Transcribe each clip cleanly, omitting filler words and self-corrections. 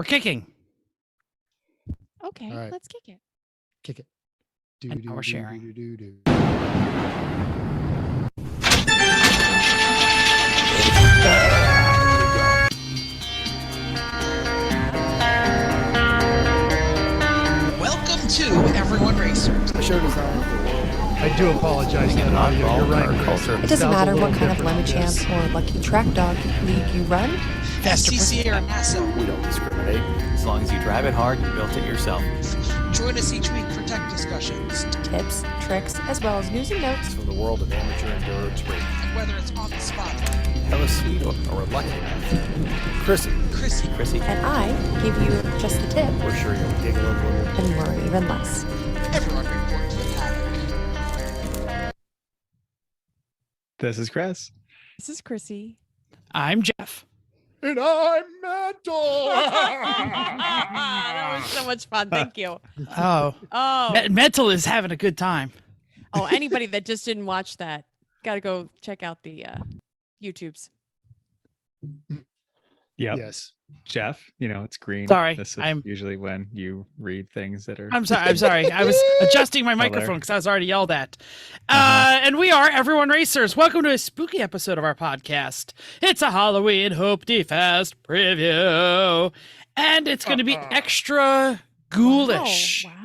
We're kicking. Okay, right. let's kick it. Kick it. And now we're sharing. Welcome to Everyone Racers. The show does not want the world. I do apologize for that audio. You're right. Culture. It doesn't matter what kind of lemon lemon champ or lucky track dog league you run. SCCA or NASA. We don't discriminate. As long as you drive it hard, you built it yourself. Join us each week for tech discussions. Tips, tricks, as well as news and notes. It's from the world of amateur endurance racing. And whether it's on the spot, Hella sweet or reluctant. Chrissy. And I give you just the tip We're sure you'll giggle a little. and learn even less. everyone report to the paddock. This is Chris. This is Chrissy. I'm Jeff. And I'm mental. That was so much fun. Thank you. Oh, Mental is having a good time. Oh, anybody that just didn't watch that, got to go check out the YouTubes. Yep. Yes. Jeff, it's green. Sorry, This is I'm- usually when you read things that are. I'm sorry. I was adjusting my microphone because I was already yelled at. And we are Everyone Racers. Welcome to a spooky episode of our podcast. It's a Halloween Hoopty Fest preview. And it's going to be extra ghoulish. Wow.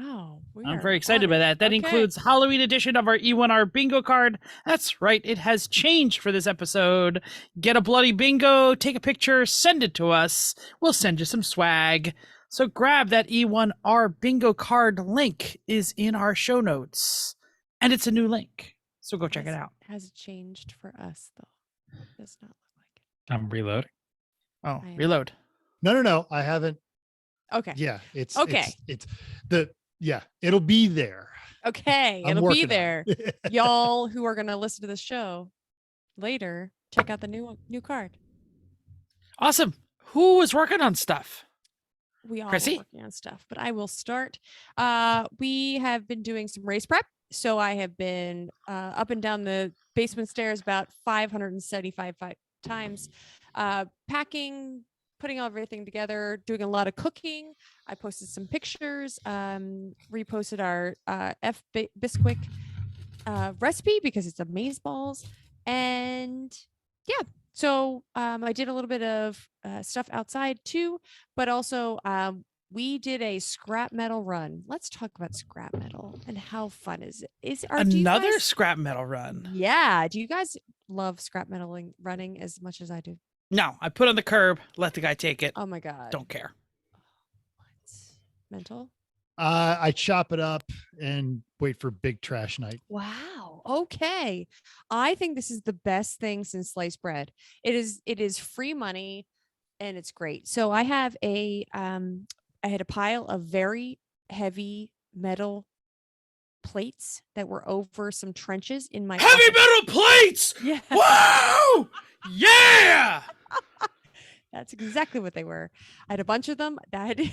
I'm very excited by that. That includes Halloween edition of our E1R bingo card. That's right. It has changed for this episode. Get a bloody bingo, take a picture, send it to us. We'll send you some swag. So grab that E1R bingo card link is in our show notes. And it's a new link. So go check it out. Has changed for us, though. Does not look like it. I'm reloading. Oh, I am. reload. No. I haven't. Okay. Yeah. It's Okay. It'll be there. Okay. I'm It'll be working on there. it. Y'all who are going to listen to this show later, check out the new card. Awesome. Who was working on stuff? We all are Chrissy? working on stuff, but I will start. We have been doing some race prep. So I have been up and down the basement stairs about 575 times, packing, putting everything together, doing a lot of cooking. I posted some pictures, reposted our Bisquick recipe because it's amaze balls. And yeah, so I did a little bit of stuff outside too, but also we did a scrap metal run. Let's talk about scrap metal and how fun is it? Do you Another guys- scrap metal run. Yeah. Do you guys love scrap metal running as much as I do? No, I put on the curb, let the guy take it. Oh my God. Don't care. What? Mental? I chop it up and wait for big trash night. Wow. Okay. I think this is the best thing since sliced bread. It is free money and it's great. So I have I had a pile of very heavy metal plates that were over some trenches in my Heavy office. metal plates! Yeah. Wow! Yeah! That's exactly what they were. I had a bunch of them. I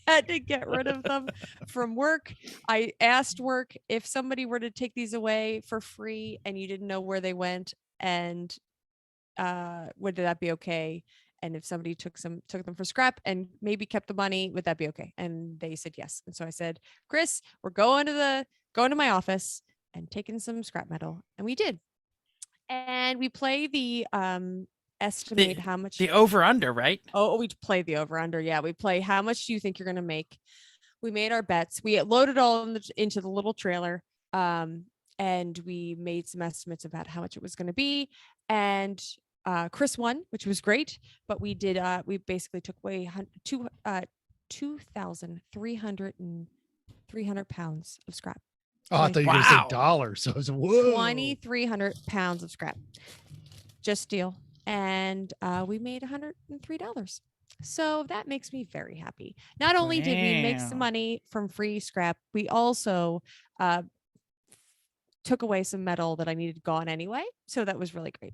had to get rid of them from work. I asked work if somebody were to take these away for free and you didn't know where they went, and would that be okay? And if somebody took them for scrap and maybe kept the money, would that be okay? And they said yes. And so I said, Chris, we're going to my office and taking some scrap metal. And we did. And we play the estimate how much The over under, right? Oh, we play the over under. Yeah, we play how much do you think you're going to make? We made our bets. We loaded all into the little trailer, and we made some estimates about how much it was going to be. And Chris won, which was great. But we did. We basically took away 2,300 pounds of scrap. Oh, I thought you were going to say Wow. dollars. So I was whoa. 2,300 pounds of scrap. Just deal. And we made $103. So that makes me very happy. Not only did we make Wow. some money from free scrap, we also took away some metal that I needed gone anyway. So that was really great.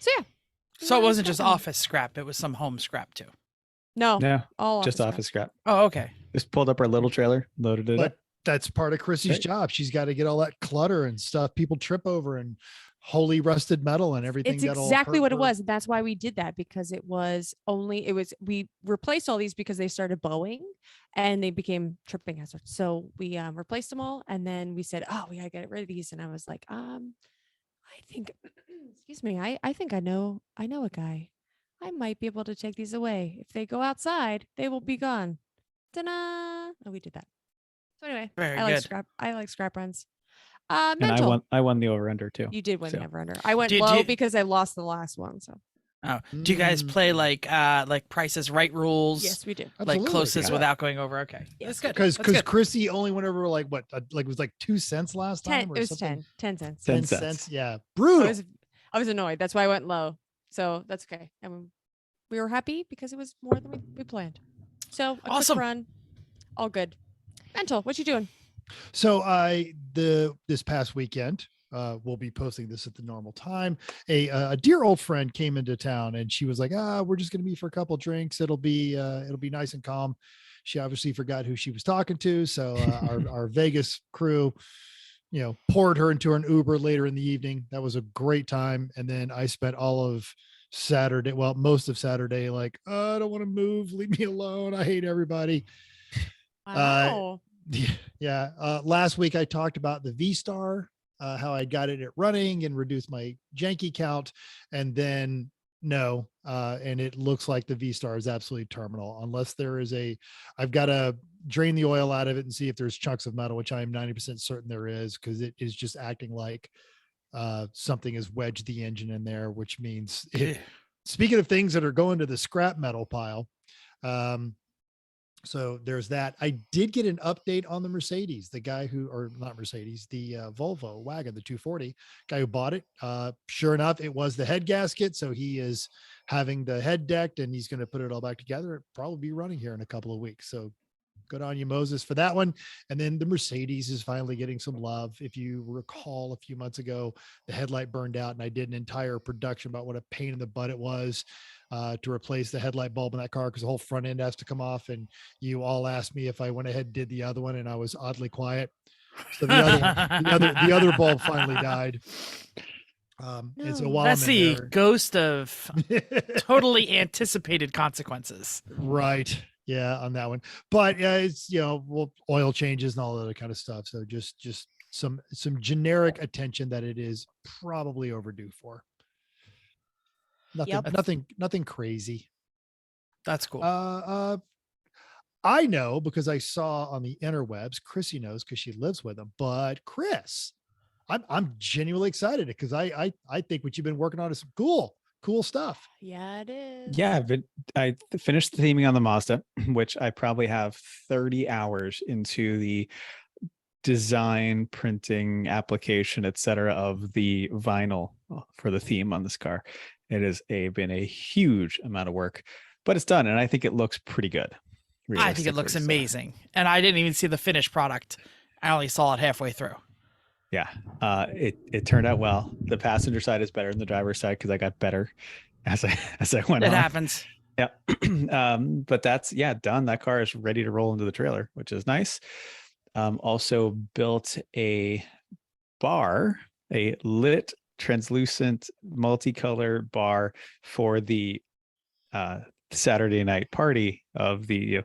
So yeah. So it really wasn't just scrappy. office scrap, it was some home scrap too. No, No, all just scrap. office scrap. Oh, okay. Just pulled up our little trailer, loaded it But up. that's part of Chrissy's Right. job. She's got to get all that clutter and stuff people trip over and holy rusted metal and everything. It's got all exactly hurt what it her. was. And that's why we did that, because we replaced all these because they started bowing and they became tripping hazards. So we replaced them all. And then we said, oh, we gotta get rid of these. And I was like, I think, excuse me, I think I know a guy. I might be able to take these away. If they go outside, they will be gone. Ta-da! Oh, we did that. So anyway, Very I like good. scrap. I like scrap runs. And Mental. I won the over under too. You did win So. the over under. I went Did low you- because I lost the last one. So Oh, do you guys play like Price is Right rules? yes, we do. Like Absolutely. closest Yeah. without going over. Okay, Yes. that's good. Because That's good. Chrissy only went over like what, like it was like 2 cents last time, 10. or It was something. 10 cents. 10 10 cents. cents. Yeah, I brutal. was annoyed. That's why I went low. So that's okay. And we were happy because it was more than we planned. So a Awesome. quick run, all good. Mental, what you doing? So this past weekend, we'll be posting this at the normal time. A dear old friend came into town and she was like, we're just gonna meet for a couple drinks. It'll be nice and calm. She obviously forgot who she was talking to. So our Vegas crew, poured her into an Uber later in the evening. That was a great time. And then I spent all of Saturday, well, most of Saturday, like, I don't want to move. Leave me alone. I hate everybody. Wow. Yeah. Last week I talked about the V-Star, how I got it running and reduced my janky count. And then no, and it looks like the V-Star is absolutely terminal unless there is I've got to drain the oil out of it and see if there's chunks of metal, which I am 90% certain there is, because it is just acting like something has wedged the engine in there, which means speaking of things that are going to the scrap metal pile. So there's that. I did get an update on the Mercedes, the guy who, or not Mercedes, the Volvo wagon, the 240 guy who bought it. Sure enough, it was the head gasket. So he is having the head decked and he's going to put it all back together. It'll probably be running here in a couple of weeks. So good on you, Moses, for that one. And then the Mercedes is finally getting some love. If you recall, a few months ago, the headlight burned out and I did an entire production about what a pain in the butt it was to replace the headlight bulb in that car, because the whole front end has to come off. And you all asked me if I went ahead and did the other one, and I was oddly quiet. So the other bulb finally died. And so while That's I'm in the there- ghost of totally anticipated consequences. Right. Yeah, on that one. But it's, oil changes and all that other kind of stuff. So just some generic attention that it is probably overdue for. Nothing crazy. That's cool. I know because I saw on the interwebs, Chrissy knows because she lives with him, but Chris, I'm genuinely excited because I think what you've been working on is some cool stuff. Yeah, it is. Yeah, but I finished the theming on the Mazda, which I probably have 30 hours into the design, printing, application, etc. of the vinyl for the theme on this car. It has been a huge amount of work, but it's done, and I think it looks pretty good. I think it looks realistically, so. amazing. And I didn't even see the finished product. I only saw it halfway through. Yeah, it turned out well. The passenger side is better than the driver's side because I got better as I went It on. happens. Yeah. But that's done. That car is ready to roll into the trailer, which is nice. Also built a bar, a lit translucent multicolor bar for the Saturday night party of the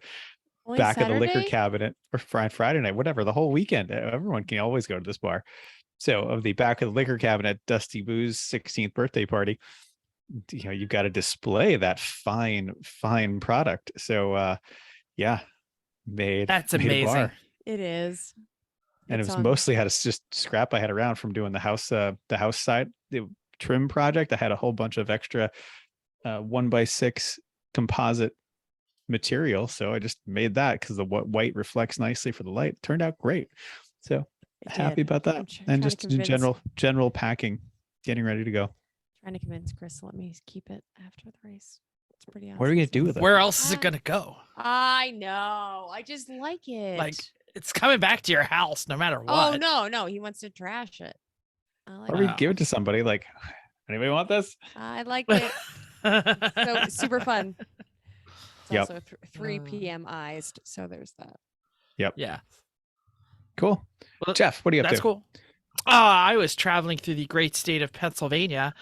Only back of the liquor Saturday? cabinet, or Friday night, whatever, the whole weekend. Everyone can always go to this bar. So of the back of the liquor cabinet, Dusty Boo's 16th birthday party, you've got to display that fine product. So That's made a amazing. bar. It is. And It's it was on- mostly just scrap I had around from doing the house side, the trim project. I had a whole bunch of extra 1x6 composite material. So I just made that because the white reflects nicely for the light. It turned out great. So it happy did. about that. I'm And trying to just in convince- general packing, getting ready to go. Trying to convince Chris to let me keep it after the race. It's pretty awesome. What are we gonna do with it? Where else is it going to go? I know. I just like it. Like, it's coming back to your house no matter oh what. no, he wants to trash it. I like Or we it. give it to somebody like, anybody want this? I like it. So super fun. It's Yep. also 3 p.m. iced, so there's that. Yeah. Cool. Well, Jeff, what are you up That's to? cool. I was traveling through the great state of Pennsylvania,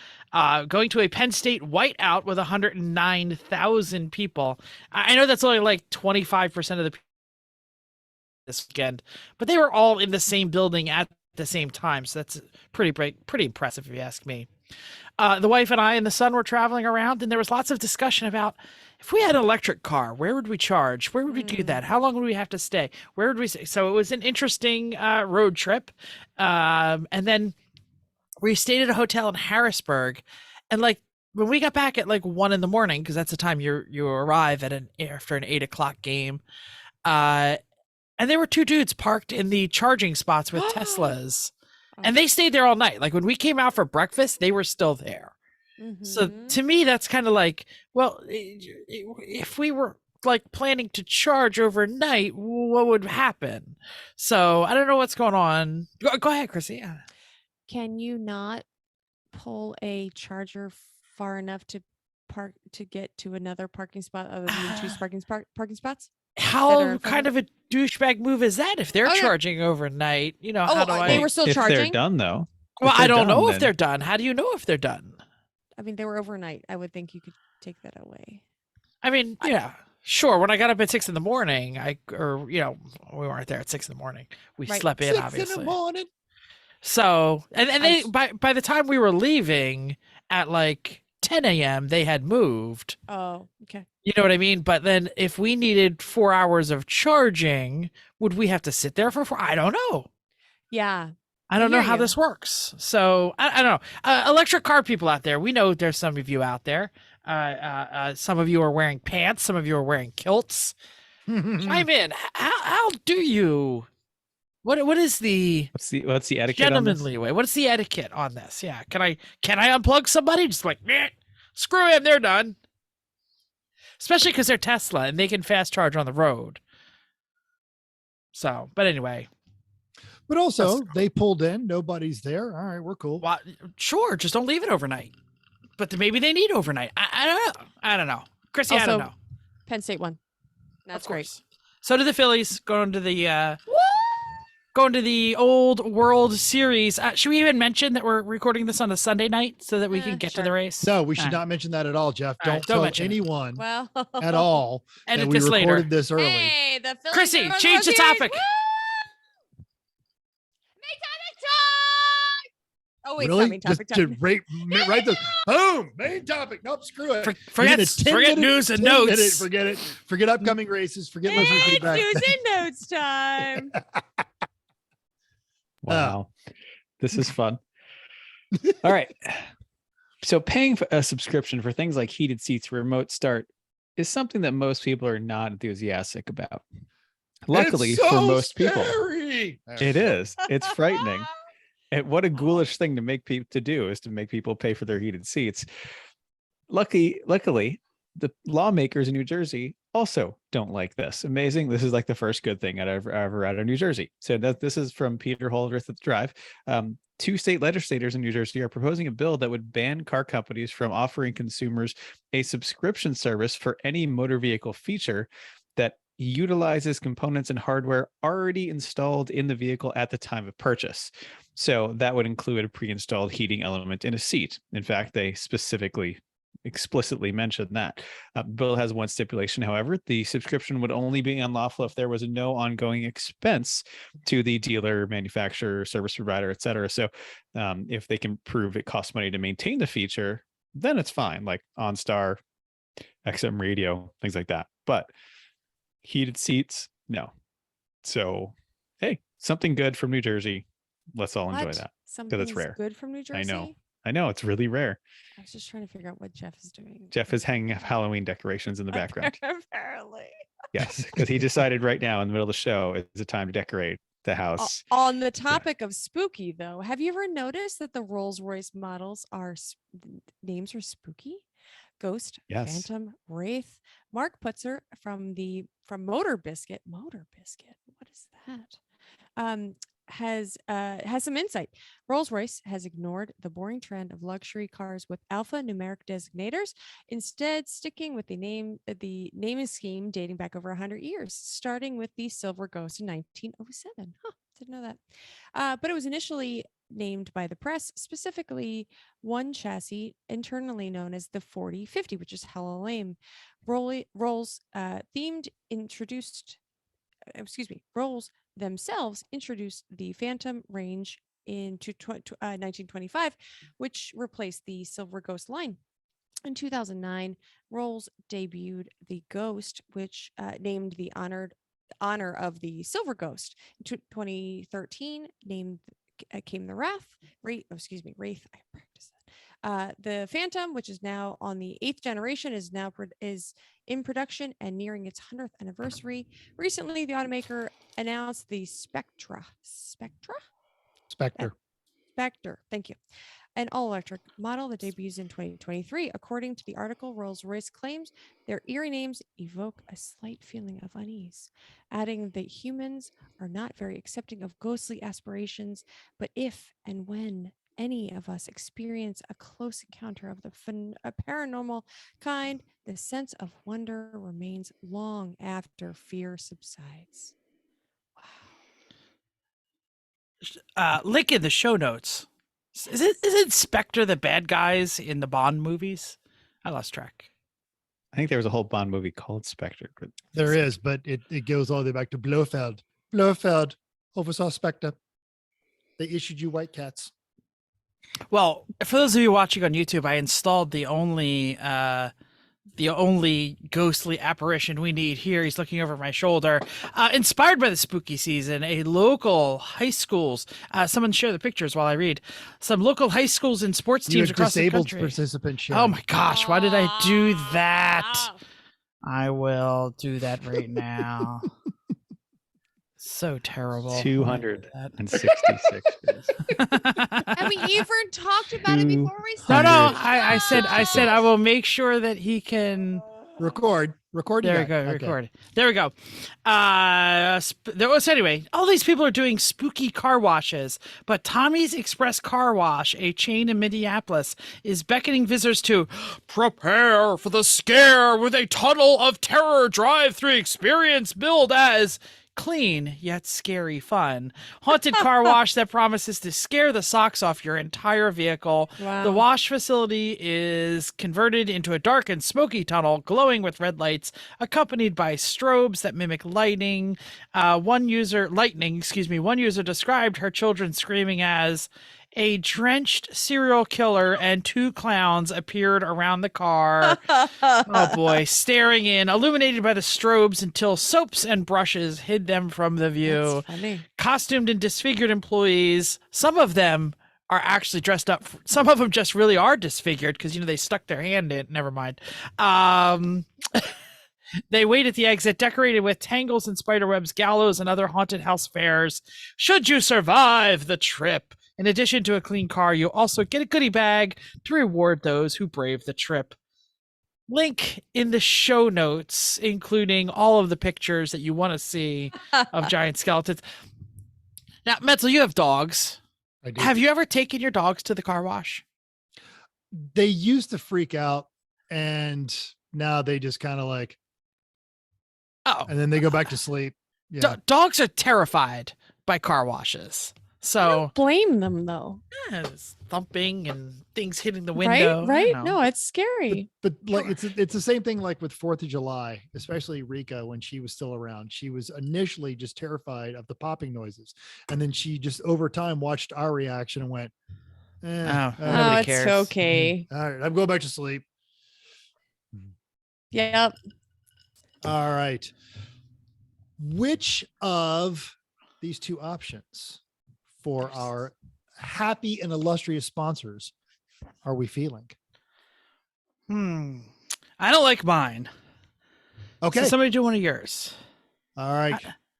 going to a Penn State whiteout with 109,000 people. I know that's only like 25% of the people this weekend, but they were all in the same building at the same time. So that's pretty impressive if you ask me. The wife and I and the son were traveling around, and there was lots of discussion about if we had an electric car, where would we charge? Where would we do that? How long would we have to stay? Where would we stay? So it was an interesting road trip. And then we stayed at a hotel in Harrisburg, and like when we got back at like 1 a.m, because that's the time you arrive at after an 8 o'clock game. And there were two dudes parked in the charging spots with Teslas. And they stayed there all night. Like when we came out for breakfast, they were still there. So to me, that's kind of like, well, if we were like planning to charge overnight, what would happen? So I don't know what's going on. Go ahead, Chrissy. Yeah. Can you not pull a charger far enough to get to another parking spot other than two parking spots? How kind of a douchebag move is that if they're charging overnight? You know, how do they were still charging? If they're done, though. Well, I don't know if they're done. How do you know if they're done? I mean, they were overnight. I would think you could take that away. I mean, yeah, sure. When I got up at 6 a.m, we weren't there at 6 a.m. We slept in, 6 obviously. in the morning. So, and they by the time we were leaving at like 10 a.m, they had moved. Oh, okay. You know what I mean? But then if we needed 4 hours of charging, would we have to sit there for 4? I don't know. Yeah. I don't know how this works. So I don't know. Electric car people out there, we know there's some of you out there. Some of you are wearing pants. Some of you are wearing kilts. Chime in. How do you? What is the what's the etiquette? Gentlemanly way. What is the etiquette on this? Yeah. Can I unplug somebody? Just like, screw him. They're done. Especially because they're Tesla and they can fast charge on the road. So, but anyway. But also, they pulled in. Nobody's there. All right, we're cool. Well, sure, just don't leave it overnight. But maybe they need overnight. I don't know. I don't know. Chrissy, also, I don't know. Penn State won. That's great. So did the Phillies going to the old World Series. Should we even mention that we're recording this on a Sunday night so that we can get to the race? No, we should not mention that at all, Jeff. Don't tell anyone at all that we recorded this early. Hey, the Phillies Chrissy, change the topic. Oh, wait, really? Main topic. Right the boom, main topic. Nope, screw it. Forget news and notes. Forget it. Forget upcoming races. Forget listening feedback. News and notes time. Wow. This is fun. All right. So paying for a subscription for things like heated seats, remote start is something that most people are not enthusiastic about. Luckily for most people, it is. It's frightening. And what a ghoulish thing to make people to do is to make people pay for their heated seats. Luckily, the lawmakers in New Jersey also don't like this. Amazing. This is like the first good thing I'd ever read out of New Jersey. So this is from Peter Holdreth at the Drive. 2 state legislators in New Jersey are proposing a bill that would ban car companies from offering consumers a subscription service for any motor vehicle feature that utilizes components and hardware already installed in the vehicle at the time of purchase. So that would include a pre-installed heating element in a seat. In fact, they explicitly mentioned that. Bill has one stipulation, however. The subscription would only be unlawful if there was no ongoing expense to the dealer, manufacturer, service provider, etc. So if they can prove it costs money to maintain the feature, then it's fine, like OnStar, XM radio, things like that. But heated seats, no. So, hey, something good from New Jersey. Let's all enjoy that because it's rare. Good from New Jersey. I know it's really rare. I was just trying to figure out what Jeff is doing. Jeff is hanging up Halloween decorations in the background. Apparently. Yes, because he decided right now in the middle of the show is the time to decorate the house. On the topic of spooky, though, have you ever noticed that the Rolls Royce models names are spooky? Ghost, yes. Phantom, Wraith. Mark Putzer from Motor Biscuit. Motor Biscuit. What is that? Has some insight. Rolls-Royce has ignored the boring trend of luxury cars with alphanumeric designators, instead sticking with the naming scheme dating back over 100 years, starting with the Silver Ghost in 1907. Didn't know that. But it was initially named by the press, specifically one chassis internally known as the 4050, which is hella lame. Rolls themselves introduced the Phantom range into 1925, which replaced the Silver Ghost line. In 2009, Rolls debuted the Ghost, which named the honor of the Silver Ghost. In 2013, came the Wraith. Wraith. I practiced that. The Phantom, which is now on the 8th generation, is in production and nearing its 100th anniversary. Recently, the automaker announced the Spectre. Thank you. An all-electric model that debuts in 2023. According to the article, Rolls-Royce claims their eerie names evoke a slight feeling of unease, adding that humans are not very accepting of ghostly aspirations, but if and when any of us experience a close encounter of a paranormal kind, the sense of wonder remains long after fear subsides. Link in the show notes. Is Spectre the bad guys in the Bond movies? I lost track. I think there was a whole Bond movie called Spectre. But There is, but it goes all the way back to Blofeld. Blofeld oversaw Spectre. They issued you white cats. Well, for those of you watching on YouTube, I installed the only ghostly apparition we need here. He's looking over my shoulder. Inspired by the spooky season, a local high schools. Someone share the pictures while I read. Some local high schools and sports teams across the disabled country. participant share. Oh my gosh, why did I do that? I will do that right now. So terrible. 266 days. Have we even talked about it before we No, started? I said I will make sure that he can Record. There we go. Okay. Record. There we go. Anyway, all these people are doing spooky car washes, but Tommy's Express Car Wash, a chain in Minneapolis, is beckoning visitors to prepare for the scare with a tunnel of terror drive-through experience billed as clean yet scary fun. Haunted car wash that promises to scare the socks off your entire vehicle. Wow. The wash facility is converted into a dark and smoky tunnel glowing with red lights, accompanied by strobes that mimic lightning. One user described her children screaming as a drenched serial killer and two clowns appeared around the car. Oh boy, staring in, illuminated by the strobes until soaps and brushes hid them from the view. That's funny. Costumed and disfigured employees, some of them are actually dressed up. Some of them just really are disfigured because, they stuck their hand in. Never mind. They wait at the exit, decorated with tangles and spiderwebs, gallows, and other haunted house fares. Should you survive the trip, in addition to a clean car, you'll also get a goodie bag to reward those who brave the trip. Link in the show notes, including all of the pictures that you want to see of giant skeletons. Now, Metzel, you have dogs. I do. Have you ever taken your dogs to the car wash? They used to freak out, and now they just kind of like, and then they go back to sleep. Yeah. Dogs are terrified by car washes. I So don't blame them though. it's thumping and things hitting the window. Right? you know. No, it's scary. But like it's the same thing like with 4th of July, especially Rika when she was still around. She was initially just terrified of the popping noises, and then she just over time watched our reaction and went, Nobody Oh, it's cares. okay. all right, I'm going back to sleep. Yep. All right. Which of these two options for our happy and illustrious sponsors are we feeling? I don't like mine. Okay. So somebody do one of yours. All right.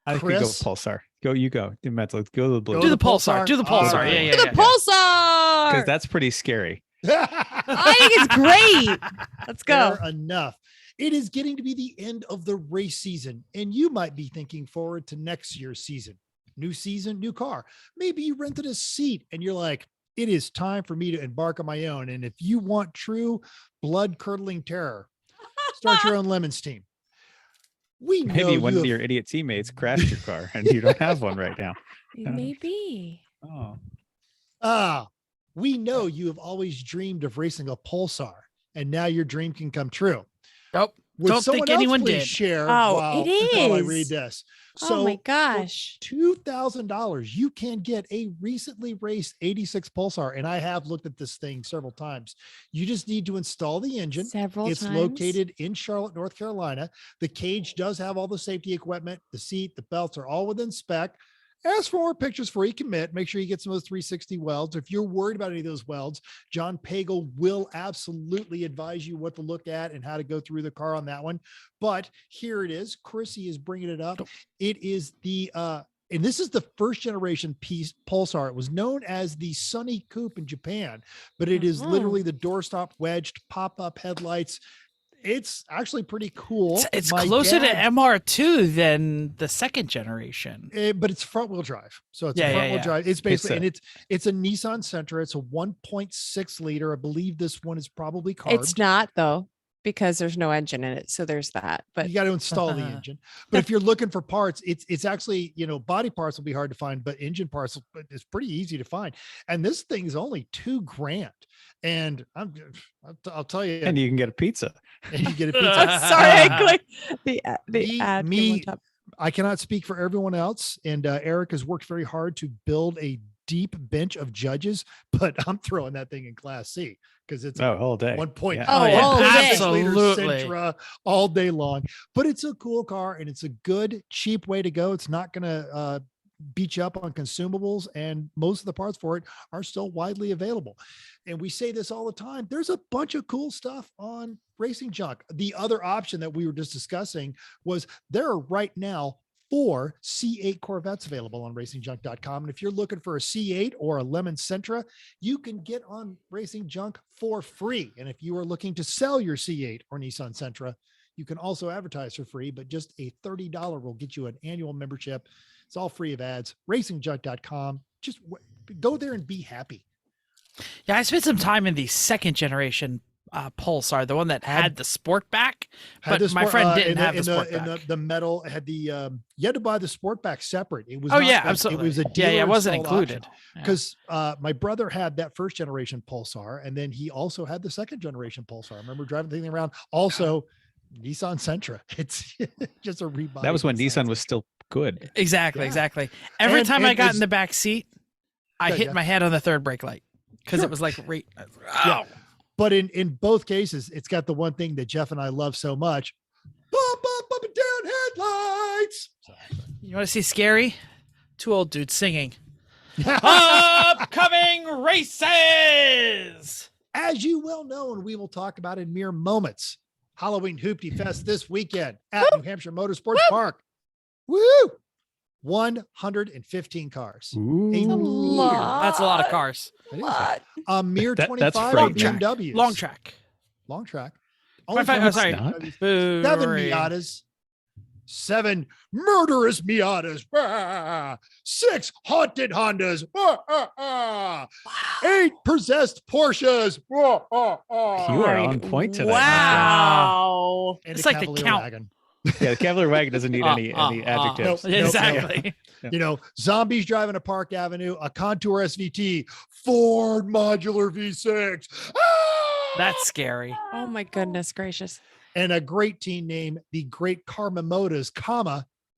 I could go Chris? Pulsar. You go. Do Metzel. Go to the blue. Go Do to the Pulsar. Do the All Pulsar. right. Yeah, yeah, To yeah. the Pulsar. Because that's pretty scary. I think it's great. Let's go. Fair enough. It is getting to be the end of the race season, and you might be thinking forward to next year's season. New season, new car. Maybe you rented a seat and you're like, it is time for me to embark on my own. And if you want true blood-curdling terror, start your own Lemons team. We know Maybe one you of have- your idiot teammates crashed your car and you don't have one right now. Maybe. Oh. We know you have always dreamed of racing a Pulsar, and now your dream can come true. Nope. Would Don't someone think else anyone please did. share Oh, while I read is. this? Oh my gosh. $2,000, you can get a recently raced 86 Pulsar. And I have looked at this thing several times. You just need to install the engine. Several It's times. located in Charlotte, North Carolina. The cage does have all the safety equipment. The seat, the belts are all within spec. Ask for more pictures before you commit. Make sure you get some of those 360 welds. If you're worried about any of those welds, John Pagel will absolutely advise you what to look at and how to go through the car on that one. But here it is. Chrissy is bringing it up. It is the, and this is the first generation piece Pulsar. It was known as the Sunny Coupe in Japan, but it is literally the doorstop wedged pop-up headlights. It's actually pretty cool. It's My closer to dad- MR2 than the second generation. but it's front wheel drive. So it's Yeah, a yeah, front wheel yeah. drive. It's basically, It's it's a Nissan Sentra. It's a 1.6 liter. I believe this one is probably carbed. It's not though, because there's no engine in it. So there's that. But You got to install the engine. But if you're looking for parts, it's actually, body parts will be hard to find, but engine parts is pretty easy to find. And this thing is only $2,000. And I'll tell you, And you can get a pizza. and you get a pizza. I'm sorry, I clicked the Me- ad. me- came on top. I cannot speak for everyone else. And Eric has worked very hard to build a deep bench of judges, but I'm throwing that thing in Class C because it's All day. 1.6 Yeah. Oh, yeah, all day. liter absolutely. Sentra all day long. But it's a cool car and it's a good, cheap way to go. It's not going to beat you up on consumables, and most of the parts for it are still widely available. And we say this all the time. There's a bunch of cool stuff on Racing Junk. The other option that we were just discussing was there are right now 4 C8 Corvettes available on racingjunk.com. And if you're looking for a C8 or a Lemon Sentra, you can get on Racing Junk for free. And if you are looking to sell your C8 or Nissan Sentra, you can also advertise for free, but just a $30 will get you an annual membership. It's all free of ads. Racingjunk.com. Just go there and be happy. Yeah, I spent some time in the second generation Pulsar, the one that had the sport back, Had but the my sport- friend in didn't have the sport in back. the metal had the you had to buy the sport back separate. It was Oh not yeah, like- absolutely. It was a yeah, it wasn't dealer-installed option. included. Yeah. Because my brother had that first generation Pulsar, and then he also had the second generation Pulsar. I remember driving the thing around. Also, Nissan Sentra. It's just a rebody. That was when Nissan was still good. Exactly, Yeah. exactly. Every And- time I and got it's- in the back seat, I Yeah, hit yeah. my head on the third brake light because Sure. it was like right. Yeah. But in both cases, it's got the one thing that Jeff and I love so much: up and down headlights. You want to see scary? 2 old dudes singing. Upcoming races. As you well know, and we will talk about in mere moments, Halloween Hoopty Fest this weekend at New Hampshire Motor Park. Woo! 115 cars. Ooh. A lot. That's a lot of cars. It is a mere That's 25 freight. Long track. BMWs. Long track. Long track. 25 7 sorry. not. Boo. Miatas. 7 murderous Miatas. 6 haunted Hondas. 8 possessed Porsches. You are on point today. Wow. And It's a like the Cavalier count. wagon. Yeah, the Cavalier wagon doesn't need any adjectives. Nope. Exactly. Zombies driving a Park Avenue, a Contour SVT, Ford modular V6. That's scary. Oh my goodness gracious. And a great team name, the Great Karma Motors,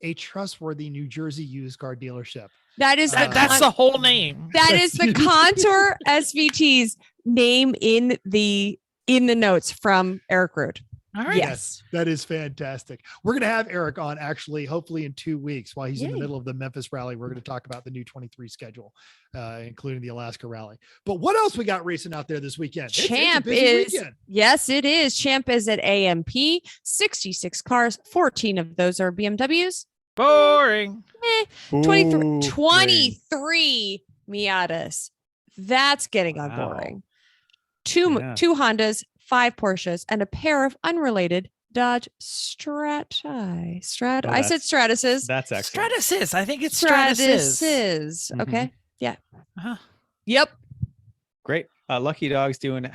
a trustworthy New Jersey used car dealership. That is That's the whole name. that is the Contour SVT's name in the notes from Eric Rood. All right. Yes. That is fantastic. We're going to have Eric on actually, hopefully in 2 weeks while he's in the Yay. middle of the Memphis rally. We're going to talk about the new 23 schedule, including the Alaska rally. But what else we got racing out there this weekend? It's a Champ busy is weekend. yes, it is. Champ is at AMP. 66 cars, 14 of those are BMWs. Boring. 23, Ooh, 23 Miatas. That's getting on Wow. boring. Two Yeah. Hondas, 5 Porsches, and a pair of unrelated Dodge Strati. Oh, I said Stratuses. That's excellent. Stratus. I think it's Stratus. Stratuses. Okay. Yeah. Uh-huh. Yep. Great. Lucky Dog's doing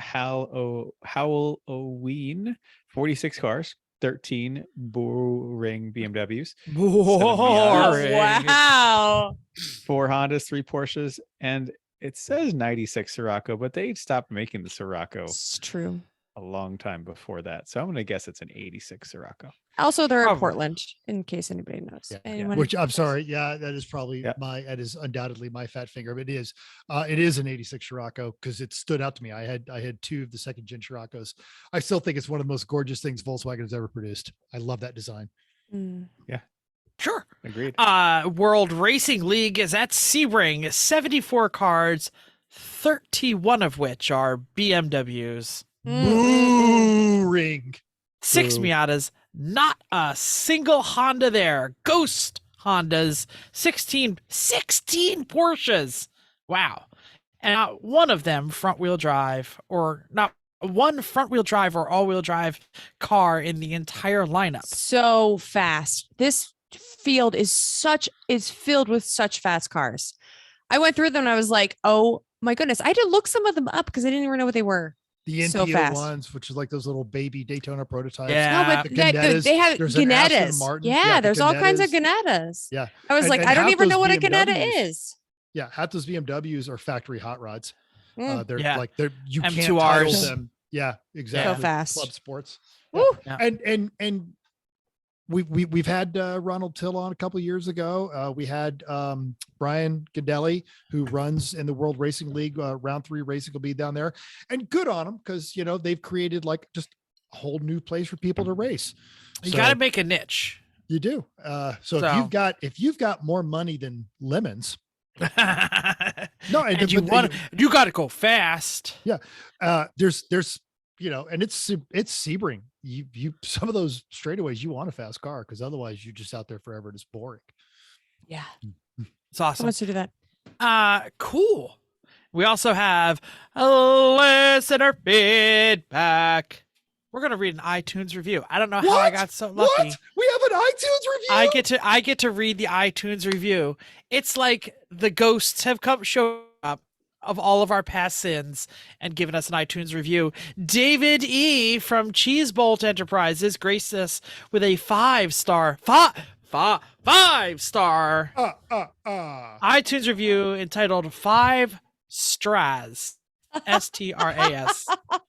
Halloween, 46 cars, 13 boring BMWs, Boring. Wow. 4 Hondas, 3 Porsches, and It says 96 Sirocco, but they stopped making the Sirocco It's true. a long time before that. So I'm going to guess it's an 86 Sirocco. Also, they're in Probably. Portland, in case anybody knows. Yeah, Anyone which I'm knows. sorry. Yeah, that is probably Yeah. that is undoubtedly my fat finger, but it is an 86 Scirocco because it stood out to me. I had two of the second gen Scirocco's. I still think it's one of the most gorgeous things Volkswagen has ever produced. I love that design. Mm. Sure. Agreed. World Racing League is at Sebring. 74 cars, 31 of which are BMWs. Boo ring. 6 Boo. Miatas, not a single Honda there. Ghost Hondas, 16 Porsches. Wow. And not one of them front-wheel drive, or not one front-wheel drive or all-wheel drive car in the entire lineup. So fast. This field is filled with such fast cars. I went through them and I was like, oh my goodness. I had to look some of them up because I didn't even know what they were. The So NPO fast. ones, which is like those little baby Daytona prototypes. Yeah. No, but The they have There's an Aston Ginettas. Martin. Yeah, the there's all kinds of Ginettas. Ginettas. Yeah. I was And- like, and I don't half even know those what a Ginetta BMWs is. Yeah, half those BMWs are factory hot rods. Mm. They're Yeah. like you can't M2Rs. title them. Yeah, exactly. fast. Club sports. Woo. Yeah. And we've had Ronald Till on a couple of years ago. We had Brian Gadelli, who runs in the World Racing League. Round 3 racing will be down there, and good on them because they've created like just a whole new place for people to race. You So got to make a niche. you do. So if you've got more money than lemons, no, And you got to go fast. there's and it's Sebring. You some of those straightaways you want a fast car because otherwise you're just out there forever and it's boring. Yeah. It's awesome. Who wants to do that? Cool. We also have a listener feedback. We're gonna read an iTunes review. I don't know how I got so lucky. What? We have an iTunes review. I get to read the iTunes review. It's like the ghosts have showed up of all of our past sins and given us an iTunes review. David E from Cheese Bolt Enterprises graced us with a 5-star iTunes review entitled 5 Stras. STRAS.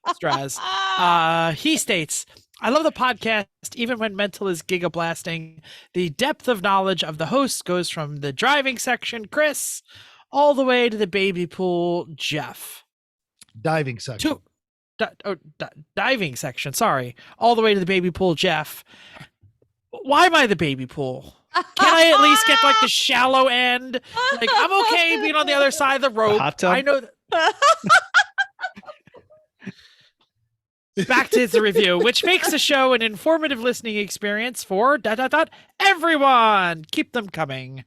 Stras. He states, I love the podcast, even when mental is gigablasting. The depth of knowledge of the host goes from the driving section, Chris, all the way to the baby pool, Jeff. Diving section. Diving section, sorry. All the way to the baby pool, Jeff. Why am I the baby pool? Can I at least get like the shallow end? Like, I'm okay being on the other side of the rope. hot tub? I know that. Back to the review, which makes the show an informative listening experience for ... everyone. Keep them coming.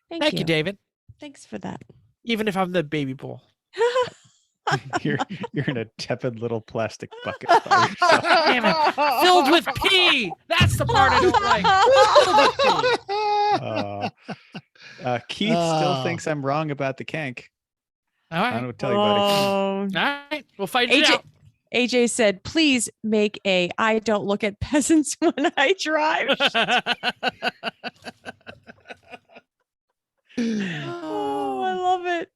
Thank you, David. Thanks for that. Even if I'm the baby pool. You're in a tepid little plastic bucket by yourself. Damn it. Filled with pee. That's the part I don't like. Filled with pee. Keith still thinks I'm wrong about the Kank. All I right. don't tell you about All right. We'll fight it AJ out. AJ said, please make a I don't look at peasants when I drive. Oh, I love it.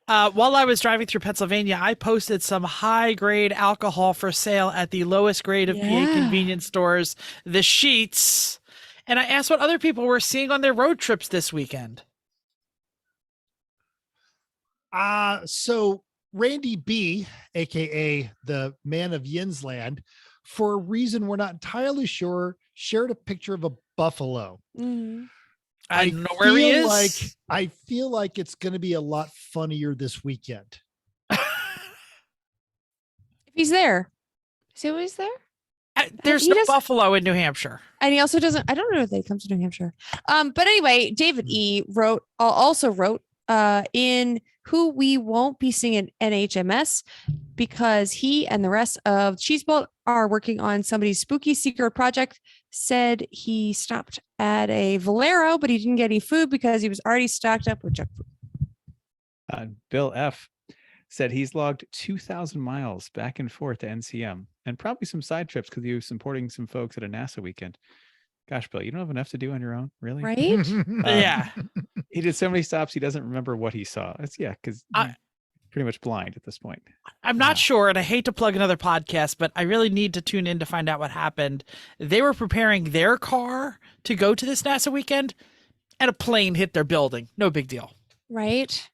While I was driving through Pennsylvania, I posted some high-grade alcohol for sale at the lowest grade of PA convenience stores, the Sheets, and I asked what other people were seeing on their road trips this weekend. So Randy B, aka the man of Yinsland, for a reason we're not entirely sure, shared a picture of a buffalo. Mhm. I don't know where he is. I feel like it's going to be a lot funnier this weekend. If he's there. See what he's there? There's he no doesn't- buffalo in New Hampshire. And he also doesn't, I don't know if they come to New Hampshire. But anyway, David E also wrote in who we won't be seeing at NHMS because he and the rest of Cheesebolt are working on somebody's spooky secret project. Said he stopped at a Valero, but he didn't get any food because he was already stocked up with junk food. Bill F said he's logged 2,000 miles back and forth to NCM and probably some side trips because he was supporting some folks at a NASA weekend. Gosh, Bill, you don't have enough to do on your own, really? Right? Yeah. He did so many stops, he doesn't remember what he saw. It's because I- pretty much blind at this point. I'm not sure, and I hate to plug another podcast, but I really need to tune in to find out what happened. They were preparing their car to go to this NASA weekend, and a plane hit their building. No big deal. Right?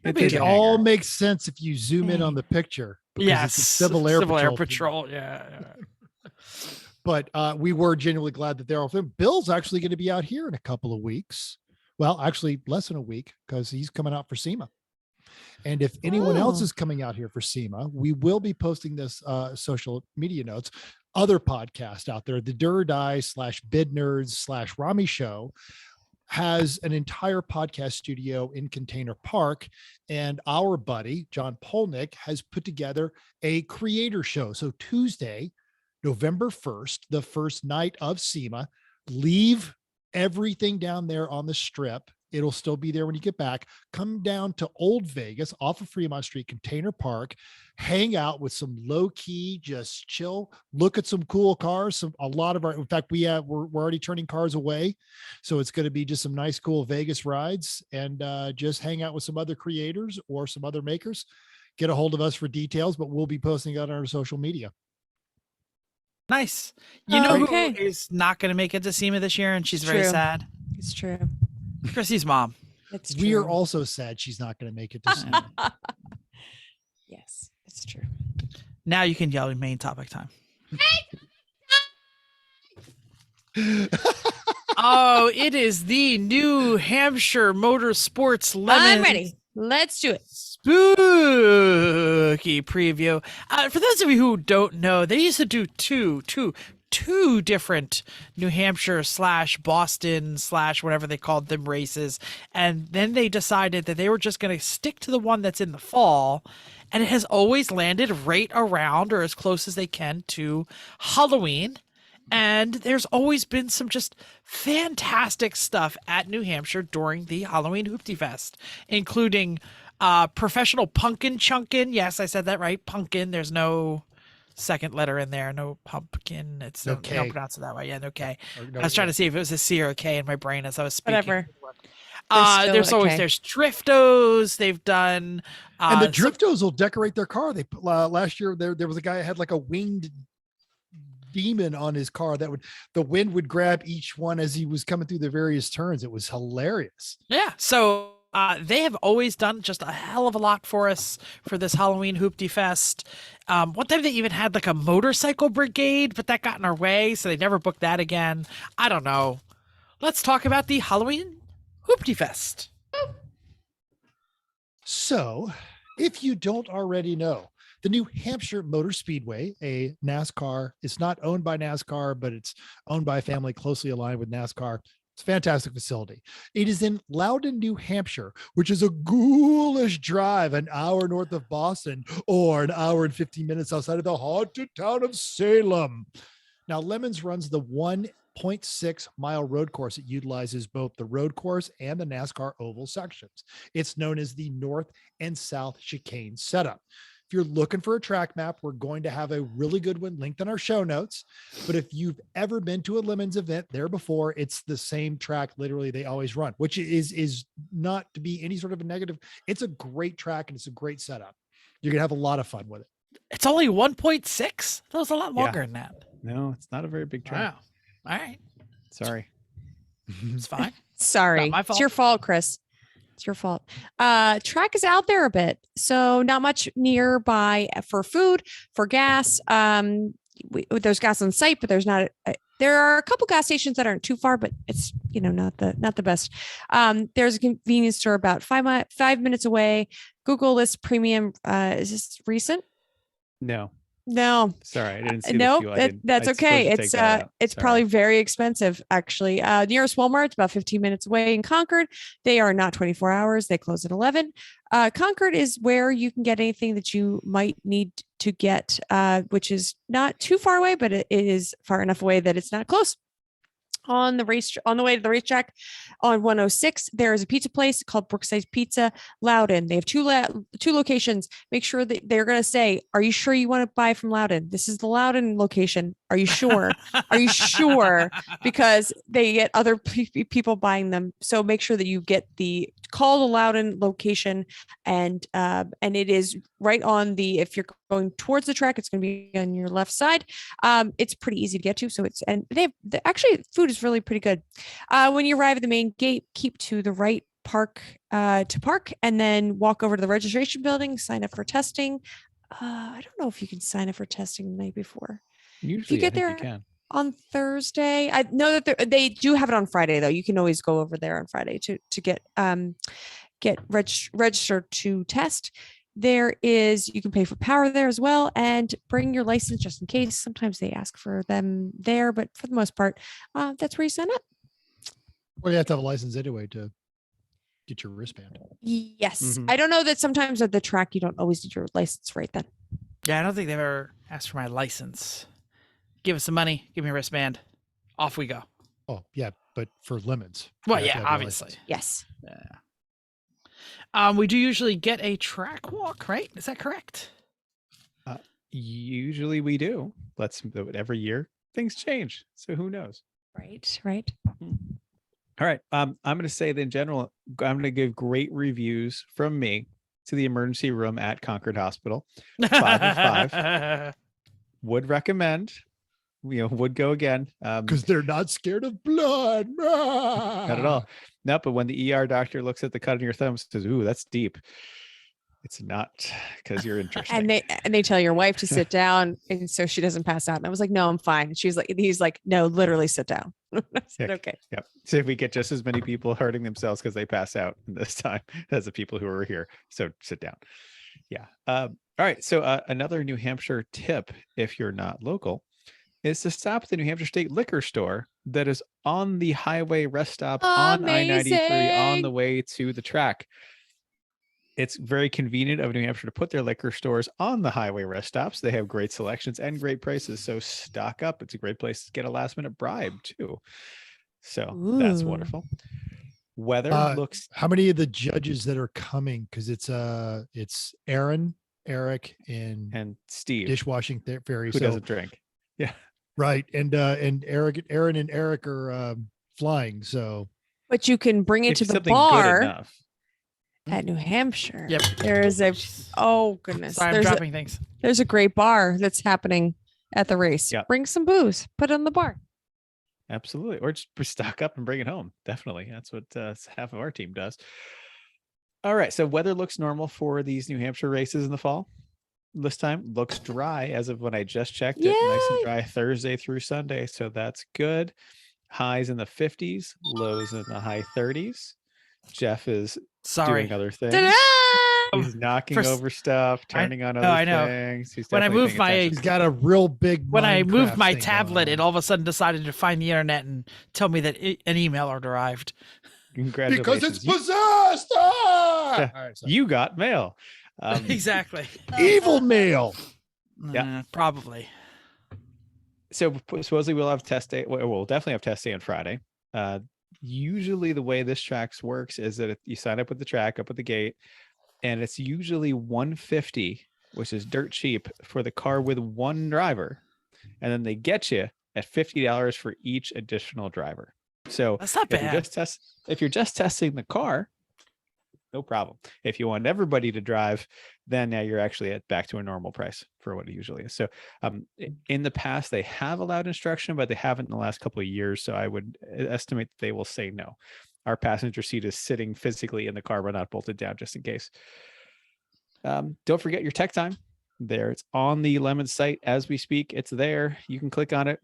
It all makes sense if you zoom in on the picture. because Yes, it's a Civil Air Patrol. Yeah. But we were genuinely glad that they're off. Bill's actually going to be out here in a couple of weeks. Well, actually less than a week because he's coming out for SEMA. And if anyone else is coming out here for SEMA, we will be posting this social media notes. Other podcasts out there, the Do or Die / Bid Nerds / Rami Show has an entire podcast studio in Container Park. And our buddy, John Polnick, has put together a creator show. So Tuesday, November 1st, the first night of SEMA, leave everything down there on the strip. It'll still be there when you get back. Come down to Old Vegas off of Fremont Street, Container Park, hang out with some low key, just chill, look at some cool cars. In fact, we're already turning cars away. So it's going to be just some nice, cool Vegas rides and just hang out with some other creators or some other makers. Get a hold of us for details, but we'll be posting it on our social media. Nice. You know Okay. who is not going to make it to SEMA this year, and she's very True. sad? It's true. Chrissy's mom. It's true. We are also sad she's not going to make it to SEMA. Yes, it's true. Now you can yell in main topic time. Oh, it is the New Hampshire Motor Sports Lemon. I'm ready. Let's do it. Spooky preview. For those of you who don't know, they used to do two different New Hampshire / Boston / whatever they called them races. And then they decided that they were just going to stick to the one that's in the fall. And it has always landed right around or as close as they can to Halloween. And there's always been some just fantastic stuff at New Hampshire during the Halloween Hoopty Fest, including professional pumpkin chunkin'. Yes, I said that right. Pumpkin. There's no second letter in there. No pumpkin. It's No don't K. pronounce it that way. Yeah, no K. Or no, I was trying to see if it was a C or a K in my brain as I was speaking. Whatever. There's still a always K. there's Driftos. They've done And the some- Driftos will decorate their car. They last year there was a guy that had like a winged demon on his car that the wind would grab each one as he was coming through the various turns. It was hilarious. Yeah. So they have always done just a hell of a lot for us for this Halloween Hoopty Fest. One time they even had like a motorcycle brigade, but that got in our way, so they never booked that again. I don't know. Let's talk about the Halloween Hoopty Fest. So, if you don't already know, the New Hampshire Motor Speedway, a NASCAR, it's not owned by NASCAR, but it's owned by a family closely aligned with NASCAR. It's a fantastic facility. It is in Loudon, New Hampshire, which is a ghoulish drive, an hour north of Boston or an hour and 15 minutes outside of the haunted town of Salem. Now, Lemons runs the 1.6 mile road course. It utilizes both the road course and the NASCAR oval sections. It's known as the North and South Chicane setup. If you're looking for a track map, we're going to have a really good one linked in our show notes. But if you've ever been to a Lemons event there before, it's the same track literally they always run, which is not to be any sort of a negative. It's a great track and it's a great setup. You're going to have a lot of fun with it. It's only 1.6. That was a lot Yeah. longer than that. No, it's not a very big track. Wow. All right. Sorry. It's fine. Sorry. Not my It's your fault, Chris. It's your fault. Track is out there a bit, so not much nearby for food, for gas. There's gas on site, but there's not. There are a couple gas stations that aren't too far, but it's not the best. There's a convenience store about 5 minutes away. Google List Premium. Is this recent? No, No. sorry, I didn't see No, the few. I didn't- that's I okay. supposed to It's take that out. it's Sorry. probably very expensive actually. Nearest Walmart's about 15 minutes away in Concord. They are not 24 hours. They close at 11. Concord is where you can get anything that you might need to get, which is not too far away, but it is far enough away that it's not close. On the way to the racetrack on 106, there is a pizza place called Brookside Pizza, Loudon. They have two locations. Make sure that they're going to say, "Are you sure you want to buy from Loudon?" This is the Loudon location. Are you sure? Are you sure? Because they get other people buying them. So make sure that you get call the Loudon location, and it is right on if you're going towards the track, it's going to be on your left side. It's pretty easy to get to. So actually food is really pretty good. When you arrive at the main gate, keep to the right, park, and then walk over to the registration building, sign up for testing. I don't know if you can sign up for testing the night before. Usually, if you get there you can. on Thursday, I know that they do have it on Friday though. You can always go over there on Friday to get registered to test. You can pay for power there as well, and bring your license just in case. Sometimes they ask for them there, but for the most part, that's where you sign up. Well, you have to have a license anyway to get your wristband. Yes. Mhm. I don't know that sometimes at the track you don't always need your license right then. Yeah, I don't think they've ever asked for my license. Give us some money. Give me a wristband. Off we go. Oh, yeah, but for lemons. Well, you have to yeah, have your obviously. license. Yes. Yeah. We do usually get a track walk, right? Is that correct? Usually we do. Every year things change, so who knows? Right. All right. I'm going to say that in general, I'm going to give great reviews from me to the emergency room at Concord Hospital. 5 of 5. Would recommend. Would go again. Because they're not scared of blood. Not at all. No, but when the ER doctor looks at the cut on your thumb and says, "Ooh, that's deep," it's not, because you're interesting. And they tell your wife to sit down, and so she doesn't pass out. And I was like, "No, I'm fine." And he's like, "No, literally sit down." I said, "Okay." Yep. So if we get just as many people hurting themselves because they pass out this time as the people who are here, so sit down. Yeah. All right. So another New Hampshire tip, if you're not local, is to stop at the New Hampshire State Liquor Store that is on the highway rest stop on I-93 on the way to the track. It's very convenient of New Hampshire to put their liquor stores on the highway rest stops. They have great selections and great prices, so stock up. It's a great place to get a last-minute bribe too. So that's wonderful. Weather looks. How many of the judges that are coming? Because it's Aaron, Eric, and Steve dishwashing fairy. who doesn't drink. Yeah. Right, and Aaron and Eric are flying. So, but you can bring it If to the something bar good enough. at New Hampshire. Yep. There is oh goodness. Sorry, I'm dropping things. There's a great bar that's happening at the race. Yep. Bring some booze, put it on the bar. Absolutely. Or just stock up and bring it home. Definitely. That's what half of our team does. All right. So weather looks normal for these New Hampshire races in the fall. This time looks dry as of when I just checked it. Nice and dry Thursday through Sunday. So that's good. Highs in the 50s, lows in the high 30s. Jeff is doing other things. Ta-da! He's knocking over stuff, turning on other I know. things. He's When I definitely moved paying attention. he's got a real big. When I moved Minecraft my thing tablet, going it on. all of a sudden decided to find the internet and tell me that an email had arrived. Congratulations. Because it's possessed. Ah! Yeah. All right, sorry. You got mail. Exactly. Evil mail. Yeah. Probably. So supposedly we'll have test day. Well, we'll definitely have test day on Friday. Usually the way this tracks works is that you sign up with the track up at the gate, and it's usually $150, which is dirt cheap for the car with one driver, and then they get you at $50 for each additional driver. So That's not if bad. if you're just testing the car, no problem. If you want everybody to drive, then now you're actually back to a normal price for what it usually is. So in the past, they have allowed instruction, but they haven't in the last couple of years. So I would estimate that they will say no. Our passenger seat is sitting physically in the car, but not bolted down just in case. Don't forget your tech time there. It's on the Lemon site as we speak. It's there. You can click on it,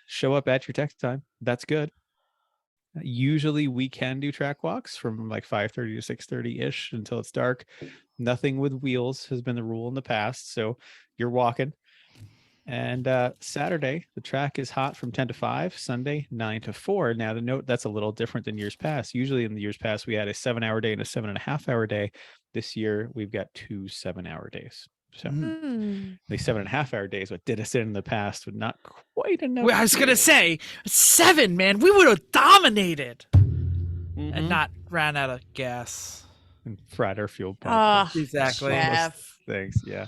show up at your tech time. That's good. Usually we can do track walks from like 5:30 to 6:30 ish until it's dark. Nothing with wheels has been the rule in the past. So you're walking. And Saturday, the track is hot from 10 to 5, Sunday 9 to 4. Now to note, that's a little different than years past. Usually in the years past, we had a 7-hour day and a 7.5-hour day. This year we've got 2 7-hour days. So the 7.5-hour days, what did us in the past, but not quite enough. Well, I was gonna say 7, man. We would have dominated and not ran out of gas. And fried our fuel pump. Exactly. Chef. Thanks. Yeah.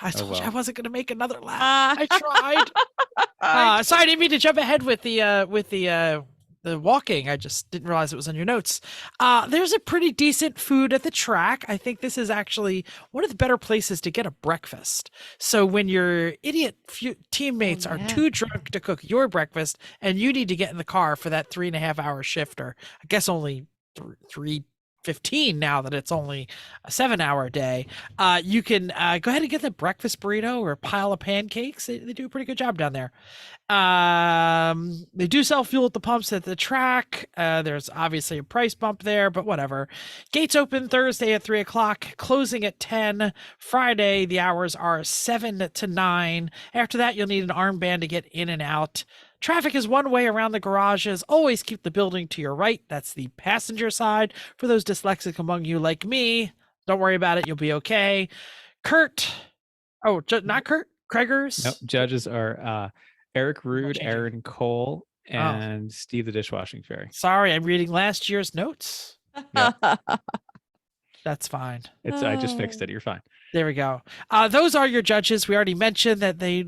I told you I well. wasn't going to make another lap. Ah. I tried. Sorry, I didn't mean to jump ahead with the walking. I just didn't realize it was on your notes. There's a pretty decent food at the track. I think this is actually one of the better places to get a breakfast. So when your idiot teammates are yeah. too drunk to cook your breakfast and you need to get in the car for that 3.5 hour shift, or I guess only 3:15 now that it's only a 7 hour day, you can go ahead and get the breakfast burrito or a pile of pancakes. They do a pretty good job down there. They do sell fuel at the pumps at the track. There's obviously a price bump there, but whatever. Gates open Thursday at 3 o'clock, closing at 10. Friday, the hours are 7 to 9. After that, you'll need an armband to get in and out. Traffic is one way around the garages. Always keep the building to your right. That's the passenger side. For those dyslexic among you like me, don't worry about it. You'll be okay. Kurt. Oh, not Kurt. Craigers. Nope. Judges are Eric Rude, changing. Aaron Cole, and Steve the Dishwashing Fairy. Sorry, I'm reading last year's notes. That's fine. I just fixed it. You're fine. There we go. Those are your judges. We already mentioned that they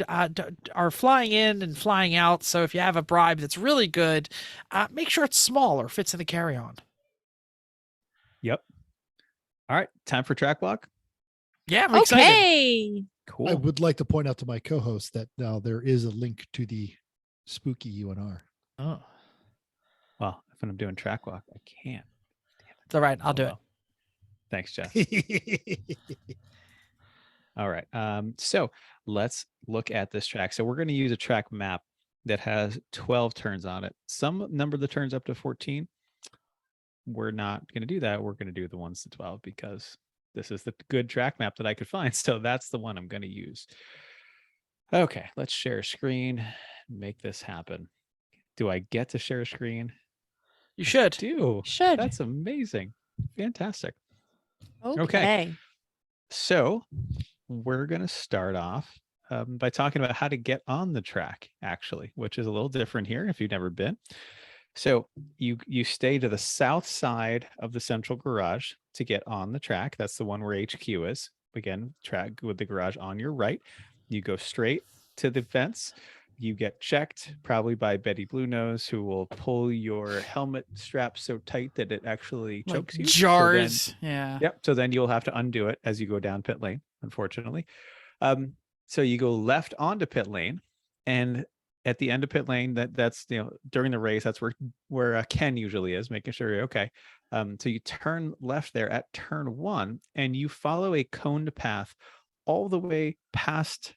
are flying in and flying out. So if you have a bribe that's really good, make sure it's small or fits in the carry-on. Yep. All right. Time for track walk. Yeah, I'm excited. Okay. Cool. I would like to point out to my co-host that now there is a link to the spooky UNR. Oh, Well, if I'm doing track walk, I can't. it's all right. I'll do it. Thanks, Jeff. All right. So let's look at this track. So we're going to use a track map that has 12 turns on it. Some number the turns up to 14. We're not going to do that. We're going to do the ones to 12 because this is the good track map that I could find. So that's the one I'm going to use. Okay, let's share a screen, make this happen. Do I get to share a screen? You should. Do. Should. That's amazing. Fantastic. Okay. So we're going to start off by talking about how to get on the track, actually, which is a little different here if you've never been. So you stay to the south side of the central garage to get on the track. That's the one where HQ is. Again, track with the garage on your right. You go straight to the fence. You get checked probably by Betty Blue Nose, who will pull your helmet strap so tight that it actually chokes you. Jars. Yeah. Yep. So then you'll have to undo it as you go down pit lane, unfortunately. So you go left onto pit lane, and at the end of pit lane, that's during the race, that's where Ken usually is, making sure you're okay. So you turn left there at turn 1, and you follow a coned path all the way past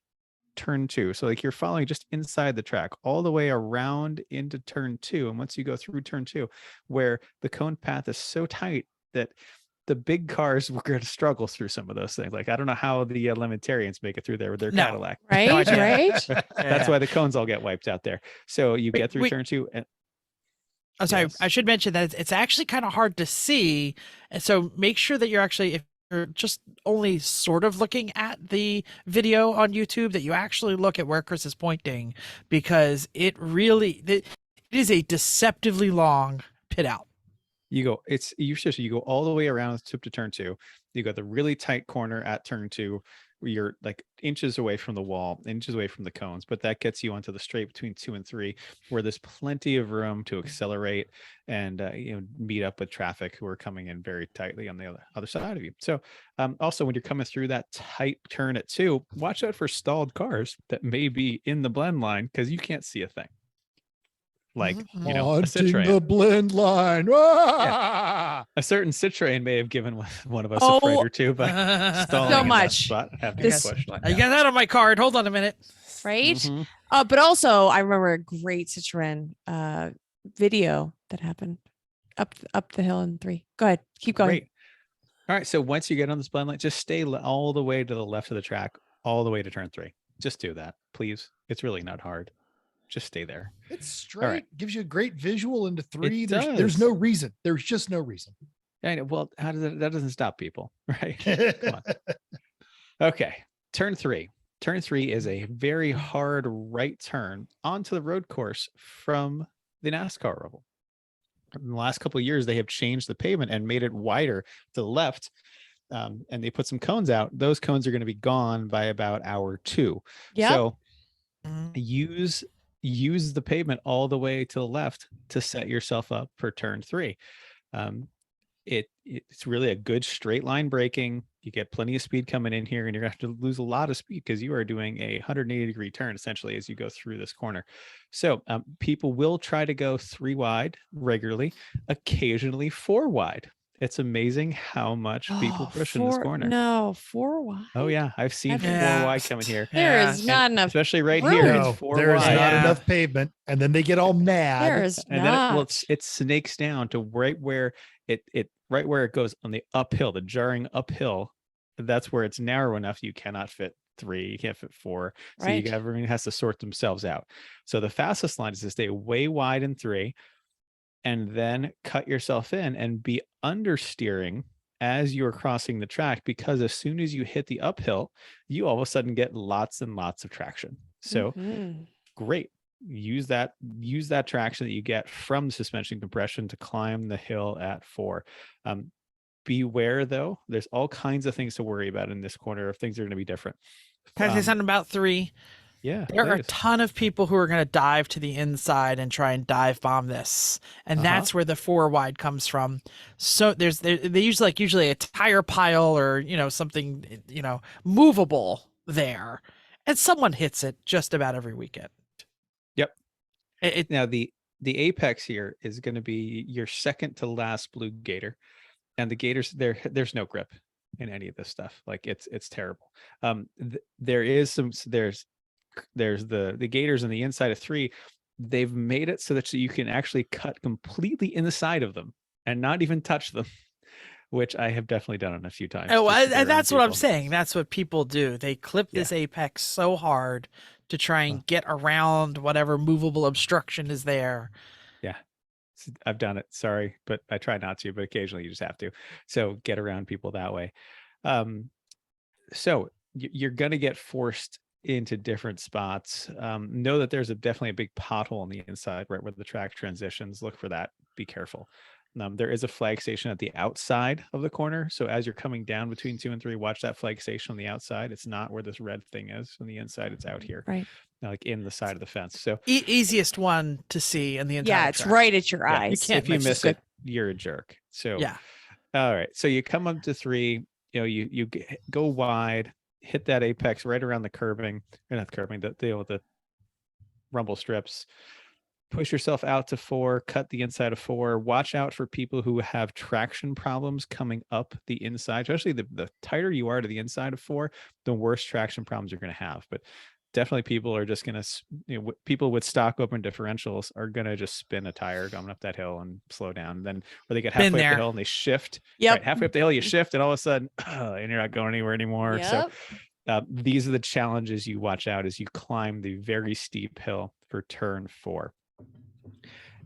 turn 2. So like you're following just inside the track all the way around into turn 2. And once you go through turn 2, where the cone path is so tight that the big cars were going to struggle through some of those things. Like, I don't know how the Limitarians make it through there with their Cadillac. Right, right. That's why the cones all get wiped out there. So you get through turn 2. And I'm sorry. Yes. I should mention that it's actually kind of hard to see. And so make sure that you're actually, if you're just only sort of looking at the video on YouTube, that you actually look at where Chris is pointing, because it is a deceptively long pit out. you go all the way around to turn 2. You got the really tight corner at turn 2 where you're like inches away from the wall, inches away from the cones, but that gets you onto the straight between 2 and 3, where there's plenty of room to accelerate and meet up with traffic who are coming in very tightly on the other side of you. So also, when you're coming through that tight turn at 2, watch out for stalled cars that may be in the blend line, because you can't see a thing. Like, a Haunting Citroen. the blend line. Ah! A certain Citroen may have given one of us a fright or two, but stalling So in that much. spot, have to This- get pushed. I got that on my card. Hold on a minute. Right. Mhm. But also, I remember a great Citroen video that happened up the hill in 3. Go ahead. Keep going. Great. All right. So once you get on this blend line, just stay all the way to the left of the track, all the way to turn 3. Just do that, please. It's really not hard. Just stay there. It's straight. right. Gives you a great visual into 3. It There's does. no reason. There's just no reason. I know. Well, how does that doesn't stop people, right? Come on. Okay. Turn 3. Turn 3 is a very hard right turn onto the road course from the NASCAR oval. In the last couple of years, they have changed the pavement and made it wider to the left. and they put some cones out, those cones are going to be gone by about hour 2. Yep. So Mhm. use the pavement all the way to the left to set yourself up for turn 3. It's really a good straight line braking. You get plenty of speed coming in here, and you're gonna have to lose a lot of speed because you are doing a 180-degree turn essentially as you go through this corner. So people will try to go 3 wide regularly, occasionally 4 wide. It's amazing how much people push in this corner. No, 4 wide. Oh yeah, I've seen 4 Yeah. wide coming here. There Yeah. is not enough. Especially right room. here, it's No, 4 there is wide. not Yeah. enough pavement, and then they get all mad. There is And not. then it snakes down to right where it goes on the uphill, the jarring uphill. That's where it's narrow enough you cannot fit 3, you can't fit 4. So Right. everyone has to sort themselves out. So the fastest line is to stay way wide in 3 and then cut yourself in and be understeering as you're crossing the track, because as soon as you hit the uphill, you all of a sudden get lots and lots of traction. So Mhm. great. Use that traction that you get from the suspension compression to climb the hill at 4. Beware though, there's all kinds of things to worry about in this corner if things are going to be different. Can I say something about 3? Yeah, There are a please. ton of people who are going to dive to the inside and try and dive bomb this, and that's where the 4 wide comes from. So they use usually a tire pile or something movable there, and someone hits it just about every weekend. Yep. It Now the apex here is going to be your second to last blue gator, and the gators there's no grip in any of this stuff. Like it's terrible. There's the gators on the inside of 3. They've made it so that you can actually cut completely in the side of them and not even touch them, which I have definitely done it a few times. Oh, just to get and around that's what I'm people. saying. That's what people do. They clip this apex so hard to try and get around whatever movable obstruction is there. Yeah, I've done it. Sorry, but I try not to, but occasionally you just have to. So get around people that way. So you're going to get forced into different spots. Know that there's definitely a big pothole on the inside, right where the track transitions. Look for that. Be careful. There is a flag station at the outside of the corner. So as you're coming down between 2 and 3, watch that flag station on the outside. It's not where this red thing is on the inside. It's out here, Right. like in the side of the fence. So Easiest one to see in the entire Yeah, it's track. right at your yeah, eyes. can't if you miss good. it, you're a jerk. So Yeah. all right. So you come up to 3, you go wide, hit that apex right around the curbing, or not the curbing, the rumble strips. Push yourself out to 4, cut the inside of 4. Watch out for people who have traction problems coming up the inside, especially the tighter you are to the inside of 4, the worse traction problems you're going to have. But definitely people are just going to, people with stock open differentials are going to just spin a tire going up that hill and slow down. And then where they get halfway up the hill and they shift. Yep. Right, halfway up the hill, you shift, and all of a sudden, and you're not going anywhere anymore. Yep. So these are the challenges you watch out as you climb the very steep hill for turn 4.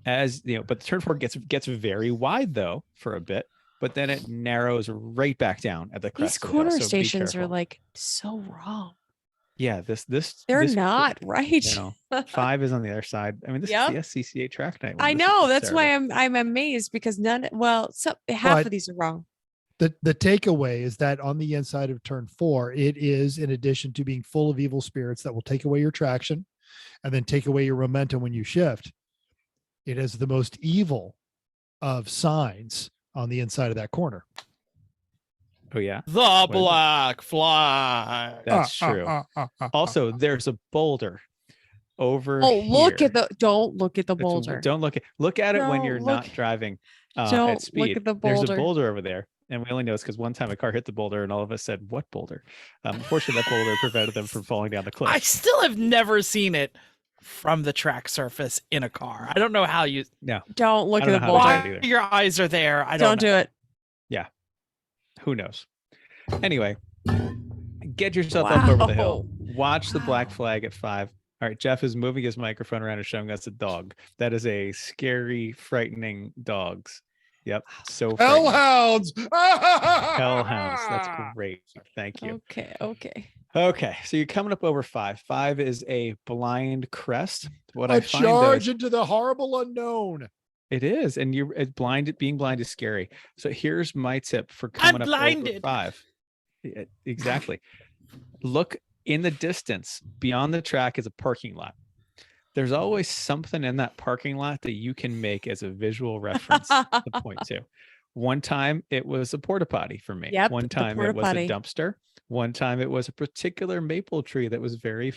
As but the turn 4 gets very wide though for a bit, but then it narrows right back down at the crest. These of the hill, corner so be stations are careful. like so wrong. Yeah, They're this- not right. No, 5 is on the other side. I mean, this Yep. is the SCCA track night. I know. That's why I'm amazed, because half But- of these are wrong. The takeaway is that on the inside of turn 4, it is, in addition to being full of evil spirits that will take away your traction and then take away your momentum when you shift, it is the most evil of signs on the inside of that corner. Oh yeah, The is it? black flag. that's true. Also, there's a boulder over. Oh, look here. at don't look at the It's- boulder. Don't look at it when Don't you're look- not driving don't at speed. look at the There's a boulder. boulder over there, and we only know it's because one time a car hit the boulder, and all of us said, "What boulder?" Unfortunately, that boulder prevented them from falling down the cliff. I still have never seen it from the track surface in a car. I don't know how you. Don't look I at don't the know how to boulder. do Why either. your eyes are there? I Don't don't know. do it. Who knows? Anyway, get yourself up over the hill. Wow. Watch the black Wow. flag at 5. All right, Jeff is moving his microphone around and showing us a dog. That is a scary, frightening dogs. Yep, so frightening. Hellhounds! Hellhounds. That's great. Thank you. Okay. Okay, so you're coming up over 5. 5 is a blind crest. What I A find though, charge into the horrible unknown. It is, and being blind is scary. So here's my tip for coming up over blinded. 5. Exactly. Look in the distance. Beyond the track is a parking lot. There's always something in that parking lot that you can make as a visual reference to point to. One time it was a porta potty for me. Yep, One the time porta it was potty. a dumpster. One time it was a particular maple tree that was very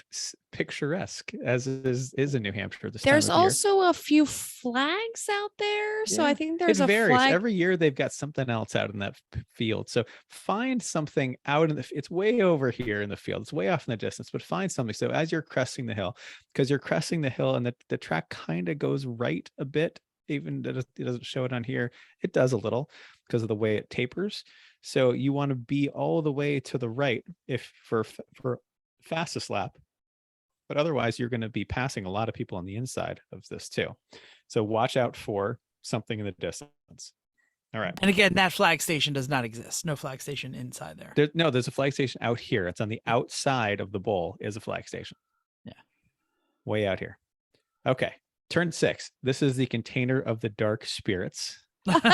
picturesque, as is in New Hampshire this There's time of year. also a few flags out there. So I Yeah, think there's it a varies. flag. Every year they've got something else out in that field. So find something out in it's way over here in the field. It's way off in the distance, but find something. So as you're cresting the hill, because you're cresting the hill and the track kind of goes right a bit, even it doesn't show it on here. It does a little because of the way it tapers. So you want to be all the way to the right if for fastest lap. But otherwise, you're going to be passing a lot of people on the inside of this too. So watch out for something in the distance. All right. And again, that flag station does not exist. No flag station inside there. There's a flag station out here. It's on the outside of the bowl is a flag station. Yeah. Way out here. Okay. Turn 6. This is the container of the dark spirits. So it's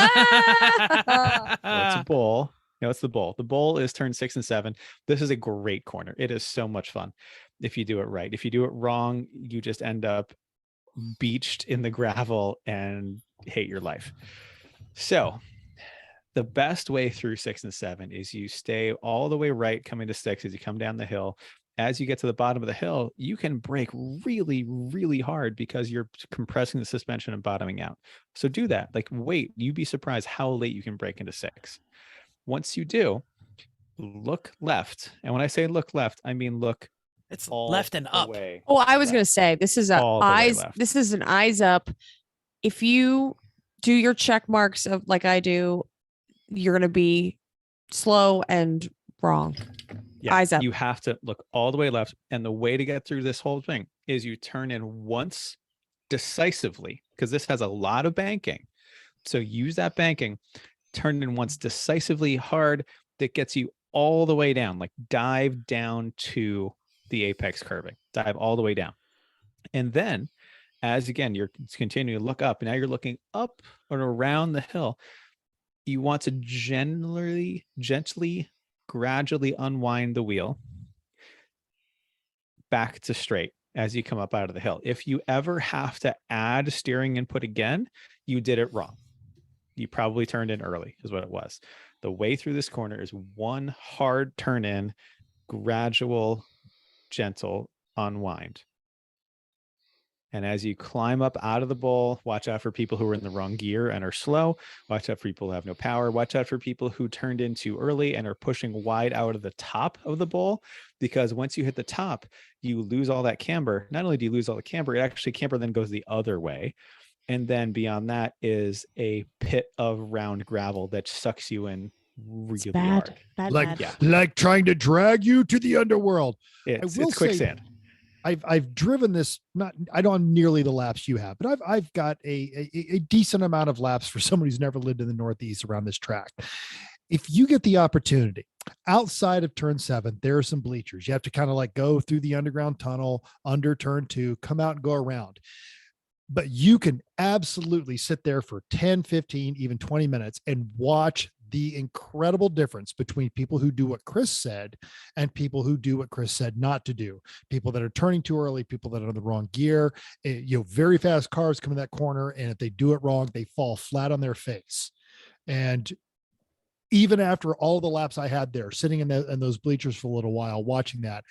a bowl. No, it's the bowl. The bowl is turn 6 and 7. This is a great corner. It is so much fun if you do it right. If you do it wrong, you just end up beached in the gravel and hate your life. So the best way through 6 and 7 is you stay all the way right coming to 6 as you come down the hill. As you get to the bottom of the hill, you can brake really, really hard because you're compressing the suspension and bottoming out. So do that. Like, wait, you'd be surprised how late you can brake into 6. Once you do, look left. And when I say look left, I mean look It's all left and the up. way Oh, I was left. going to say this is All the way eyes. left. This is an eyes up. If you do your check marks of like I do, you're going to be slow and wrong. Yeah, Eyes up. you have to look all the way left. And the way to get through this whole thing is you turn in once decisively, because this has a lot of banking. So use that banking, turn in once decisively hard that gets you all the way down, like dive down to the apex curving, dive all the way down. And then as again, you're continuing to look up, and now you're looking up and around the hill. You want to gently, gradually unwind the wheel back to straight as you come up out of the hill. If you ever have to add steering input again, you did it wrong. You probably turned in early is what it was. The way through this corner is one hard turn in, gradual, gentle unwind. And as you climb up out of the bowl, watch out for people who are in the wrong gear and are slow. Watch out for people who have no power. Watch out for people who turned in too early and are pushing wide out of the top of the bowl, because once you hit the top, you lose all that camber. Not only do you lose all the camber, it actually camber then goes the other way. And then beyond that is a pit of round gravel that sucks you in really hard. Bad. Like trying to drag you to the underworld. It's will say- quicksand. I've driven this, I don't have nearly the laps you have, but I've got a decent amount of laps for someone who's never lived in the Northeast around this track. If you get the opportunity outside of turn 7, there are some bleachers. You have to kind of like go through the underground tunnel under turn 2, come out and go around. But you can absolutely sit there for 10, 15, even 20 minutes and watch the incredible difference between people who do what Chris said and people who do what Chris said not to do. People that are turning too early, people that are in the wrong gear, very fast cars come in that corner. And if they do it wrong, they fall flat on their face. And even after all the laps I had there, sitting in those bleachers for a little while, watching that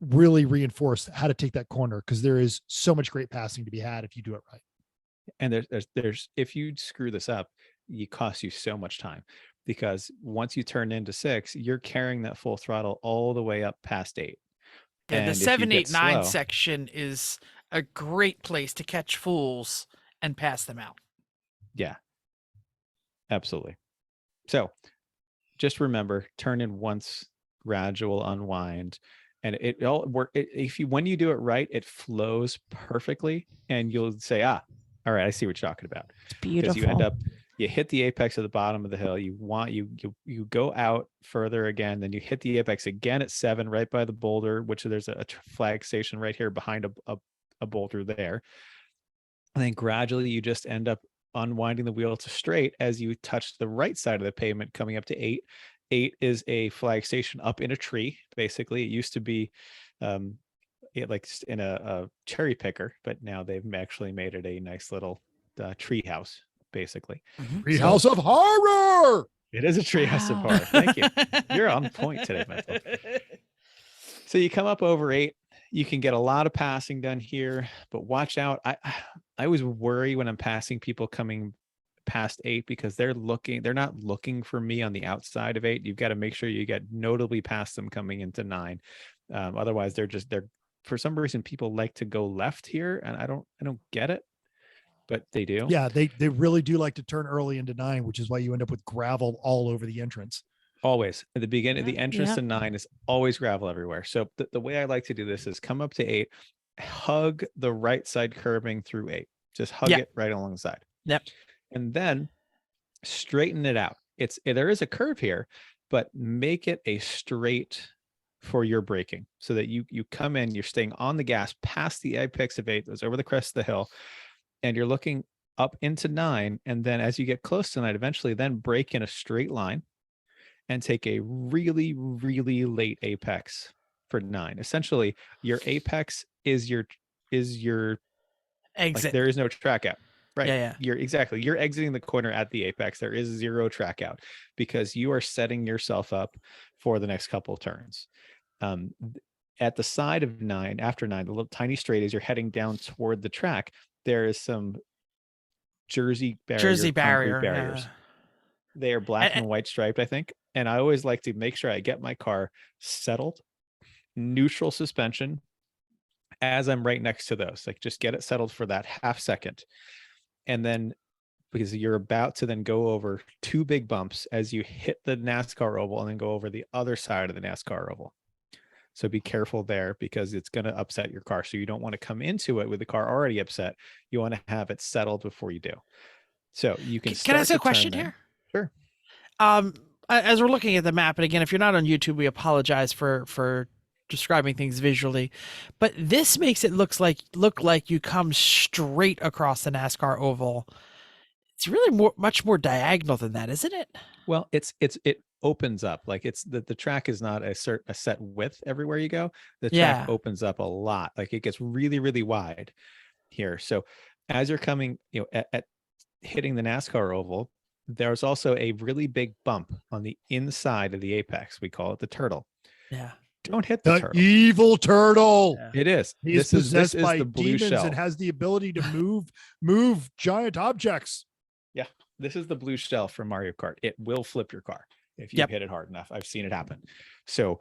really reinforced how to take that corner, because there is so much great passing to be had if you do it right. And there's if you screw this up, it costs you so much time, because once you turn into 6, you're carrying that full throttle all the way up past 8. Yeah, And the if you 7, get 8, 9 slow- section is a great place to catch fools and pass them out. Yeah, absolutely. So just remember, turn in once, gradual unwind, and it all work. When you do it right, it flows perfectly, and you'll say, all right, I see what you're talking about. It's beautiful. Because you hit the apex at the bottom of the hill. You go out further again, then you hit the apex again at 7, right by the boulder, which there's a flag station right here behind a boulder there. And then gradually you just end up unwinding the wheel to straight as you touch the right side of the pavement coming up to 8. 8 is a flag station up in a tree. Basically, it used to be in a cherry picker, but now they've actually made it a nice little tree house, basically. Treehouse of Horror. It is a treehouse of Wow. horror. Thank you. You're on point today, my friend. So you come up over 8. You can get a lot of passing done here, but watch out. I always worry when I'm passing people coming past 8 because they're not looking for me on the outside of 8. You've got to make sure you get notably past them coming into 9. Otherwise, they're for some reason people like to go left here, and I don't get it, but they do. Yeah, they really do like to turn early into 9, which is why you end up with gravel all over the entrance. Always at the beginning, the entrance Yeah. to 9 is always gravel everywhere. So the way I like to do this is come up to 8, hug the right side curbing through 8. Just hug Yeah. it right alongside. Yep. And then straighten it out. There is a curve here, but make it a straight for your braking so that you come in, you're staying on the gas past the apex of 8, goes over the crest of the hill, and you're looking up into 9. And then as you get close to 9, eventually then brake in a straight line and take a really, really late apex for 9. Essentially, your apex is your Exit. like, there is no track out. Right. Yeah. You're exiting the corner at the apex. There is 0 track out because you are setting yourself up for the next couple of turns. At the side of 9, after 9, the little tiny straight as you're heading down toward the track, there is some Jersey Jersey concrete barrier. barriers. Yeah. They are black and white striped, I think. And I always like to make sure I get my car settled, neutral suspension as I'm right next to those. Like, just get it settled for that half second. And then, because you're about to then go over 2 big bumps as you hit the NASCAR oval and then go over the other side of the NASCAR oval. So be careful there because it's going to upset your car. So you don't want to come into it with the car already upset. You want to have it settled before you do. So you can Can I ask start a to question turn here? Sure. As we're looking at the map, and again, if you're not on YouTube, we apologize for describing things visually, but this makes it look like you come straight across the NASCAR oval. It's really much more diagonal than that, isn't it? Well, it opens up. Like, it's the track is not a set width everywhere you go. The track opens up a lot. Like, it gets really, really wide here. So as you're coming, at hitting the NASCAR oval, there's also a really big bump on the inside of the apex. We call it the turtle. Yeah. Don't hit the The turtle. evil turtle. Yeah. It is. He is This possessed is by the blue demons shell. and has the ability to move giant objects. This is the blue shell from Mario Kart. It will flip your car if you hit it hard enough. I've seen it happen. So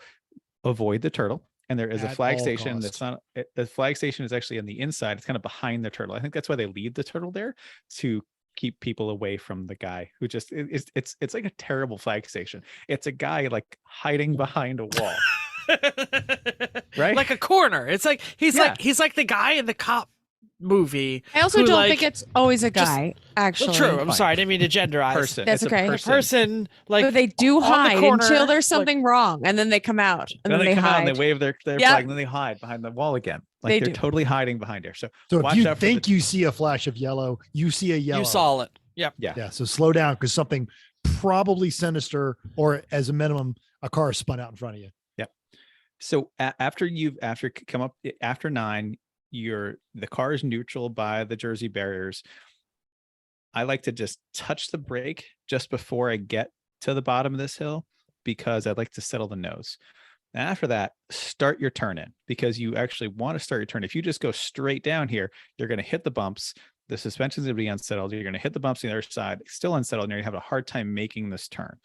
avoid the turtle. And there is a At flag all station costs. that's not. The flag station is actually on the inside. It's kind of behind the turtle. I think that's why they leave the turtle there, to keep people away from the guy who just it's like a terrible flag station. It's a guy like hiding behind a wall. Right? Like a corner. It's like he's Yeah. like the guy in the cop movie. I also who, don't like, think it's always a just- guy, actually. Well, true. I'm Fine. sorry. I didn't mean to genderize. Person. That's It's a okay. The person. person, like, But they do on the hide corner, until there's like- something wrong, and then they come out, and then then they come out hide. and they wave their Yep. flag, and then they hide behind the wall again. Like, They they're do. totally hiding behind here. So So watch if you out for think the- you see a flash of yellow, you see a yellow. you saw it. Yep. Yeah. So slow down because something probably sinister, or as a minimum, a car spun out in front of you. So after come up after 9, the car is neutral by the Jersey barriers. I like to just touch the brake just before I get to the bottom of this hill because I'd like to settle the nose. And after that, start your turn in because you actually want to start your turn. If you just go straight down here, you're going to hit the bumps. The suspension's going to be unsettled. You're going to hit the bumps on the other side, still unsettled, and you're going to have a hard time making this turn.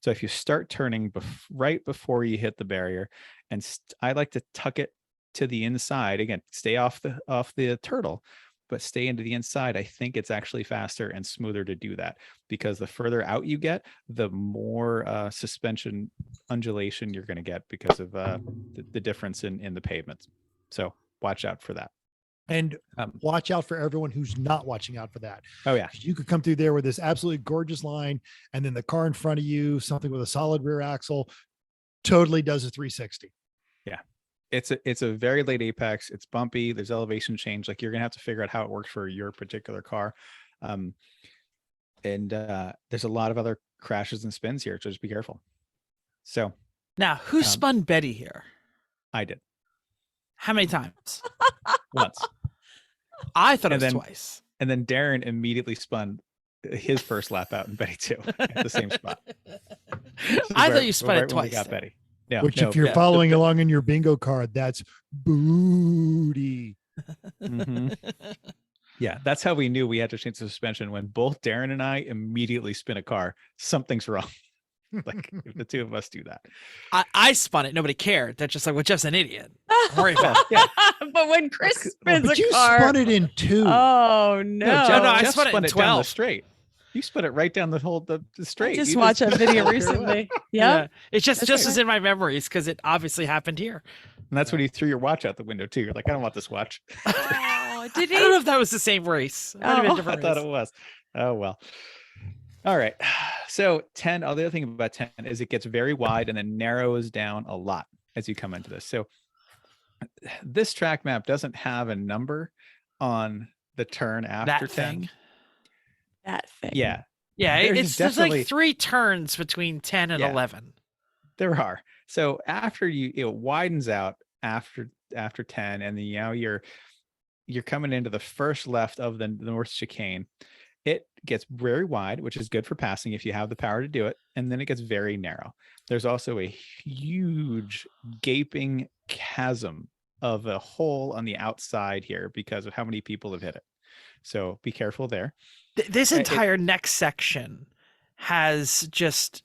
So if you start turning right before you hit the barrier, and I like to tuck it to the inside, again, stay off the turtle, but stay into the inside. I think it's actually faster and smoother to do that because the further out you get, the more suspension undulation you're going to get because of the difference in the pavements. So watch out for that. And watch out for everyone who's not watching out for that. Oh yeah. 'Cause you could come through there with this absolutely gorgeous line, and then the car in front of you, something with a solid rear axle, totally does a 360. It's a very late apex. It's bumpy. There's elevation change. Like, you're gonna have to figure out how it works for your particular car. And there's a lot of other crashes and spins here, so just be careful. So Now, who spun Betty here? I did How many times? once. I thought it And was then- twice. And then Darren immediately spun his first lap out in Betty too at the same spot. I Right- thought you spun right it when we twice. got Betty. No, Which, no, if you're yeah, following along in your bingo card, that's booty. Mhm. Yeah, that's how we knew we had to change the suspension when both Darren and I immediately spin a car. Something's wrong. Like if the two of us do that. I spun it. Nobody cared. They're just like, well, Jeff's an idiot. Don't worry about it. Yeah, But when Chris spins But a you car, spun it in two. oh no! Jeff- no, I Jeff spun it in down the 12. straight. You spun it right down the straight. I just You watched a video spun it your way. recently. Yeah. Yep. It's just That's as in my memories because it obviously happened here. And that's when you threw your watch out the window too. You're like, I don't want this watch. Oh, did I don't know he? if that was the same race. It might have been a Oh. I different thought race. it was. Oh well. All right. So 10. The other thing about 10 is it gets very wide and then narrows down a lot as you come into this. So this track map doesn't have a number on the turn after That 10. thing. That thing. Yeah, Yeah, There's there's definitely- like 3 turns between 10 and Yeah. 11. there are. So after it widens out after 10, and then you're coming into the first left of the North Chicane. It gets very wide, which is good for passing if you have the power to do it. And then it gets very narrow. There's also a huge gaping chasm of a hole on the outside here because of how many people have hit it. So be careful there. This It- entire next section has just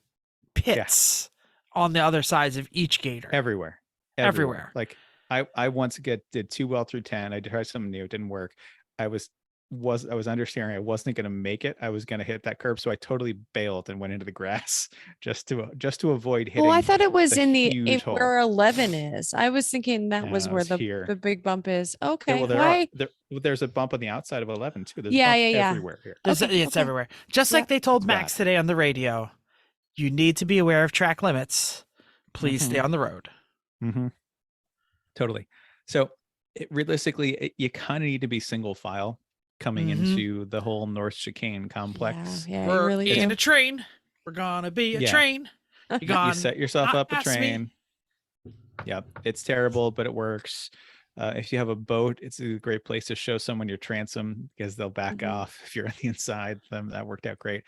pits on the other sides of each gator. Everywhere. Everywhere. Like I once did too well through 10. I tried something new. It didn't work. I was understeering. I wasn't going to make it. I was going to hit that curb. So I totally bailed and went into the grass just to avoid hitting. Well, I thought it was the in huge hole. where 11 is. I was thinking that was No, where it's here. the big bump is. Yeah, Okay. well, Why? there's a bump on the outside of 11 too. There's Yeah, bumps yeah, yeah. everywhere here. It's Okay, okay. everywhere. Just Yeah. like they told It's Max bad. today on the radio, you need to be aware of track limits. Please stay on the road. Mm-hmm. Totally. So realistically, you kind of need to be single file coming Mhm. into the whole North Chicane complex. Yeah, you We're really in do. a train. We're gonna be a Yeah. train. You You gone? set yourself not up a past me. train. Yep, it's terrible, but it works. If you have a boat, it's a great place to show someone your transom because they'll back Mhm. off if you're on the inside. That worked out great.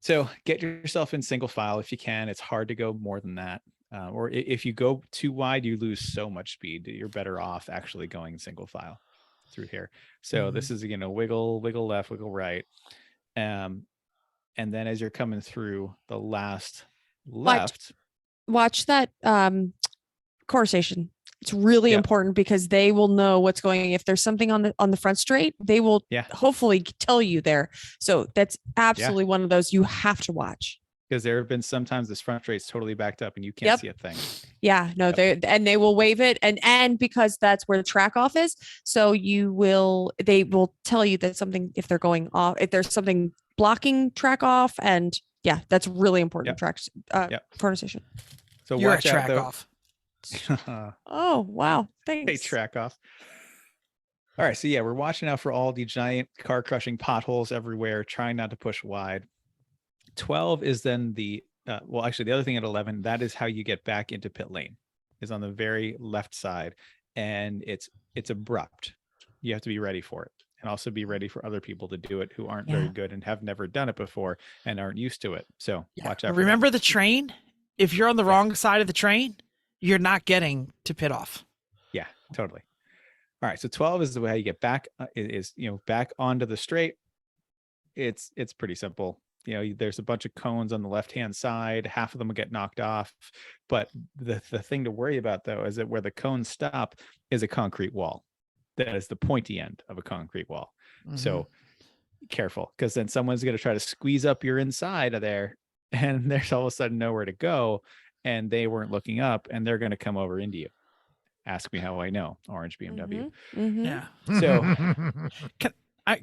So get yourself in single file if you can. It's hard to go more than that. Or if you go too wide, you lose so much speed. You're better off actually going single file through here. So this is, wiggle left, wiggle right. And then as you're coming through the last left, Watch that core station. It's really Yeah. important because they will know what's going. If there's something on the front straight, they will Yeah. hopefully tell you there. So that's absolutely one of those you have to watch. because there have been sometimes this front straight's totally backed up and you can't Yep. see a thing. Yeah, no, Yep. they will wave it and because that's where the track off is, so they will tell you that something if they're going off, if there's something blocking track off, and yeah, that's really important. Yep. Tracks, Yep. corner station. So You're a watch out track though. off. Oh wow, Hey, thanks. track off. All right, so yeah, we're watching out for all the giant car crushing potholes everywhere, trying not to push wide. 12 is then the actually the other thing at 11, that is how you get back into pit lane, is on the very left side, and it's abrupt. You have to be ready for it, and also be ready for other people to do it who aren't very Yeah. good and have never done it before and aren't used to it. So Yeah. watch out. for that. Remember the train? If you're on the wrong side of the train, you're not getting to pit off. Yeah, totally. All right, so 12 is the way you get back back onto the straight. It's pretty simple. There's a bunch of cones on the left-hand side. Half of them will get knocked off. But the thing to worry about, though, is that where the cones stop is a concrete wall. That is the pointy end of a concrete wall. So careful, because then someone's going to try to squeeze up your inside of there, and there's all of a sudden nowhere to go, and they weren't looking up, and they're going to come over into you. Ask me how I know. Orange BMW. Mhm. Yeah. So-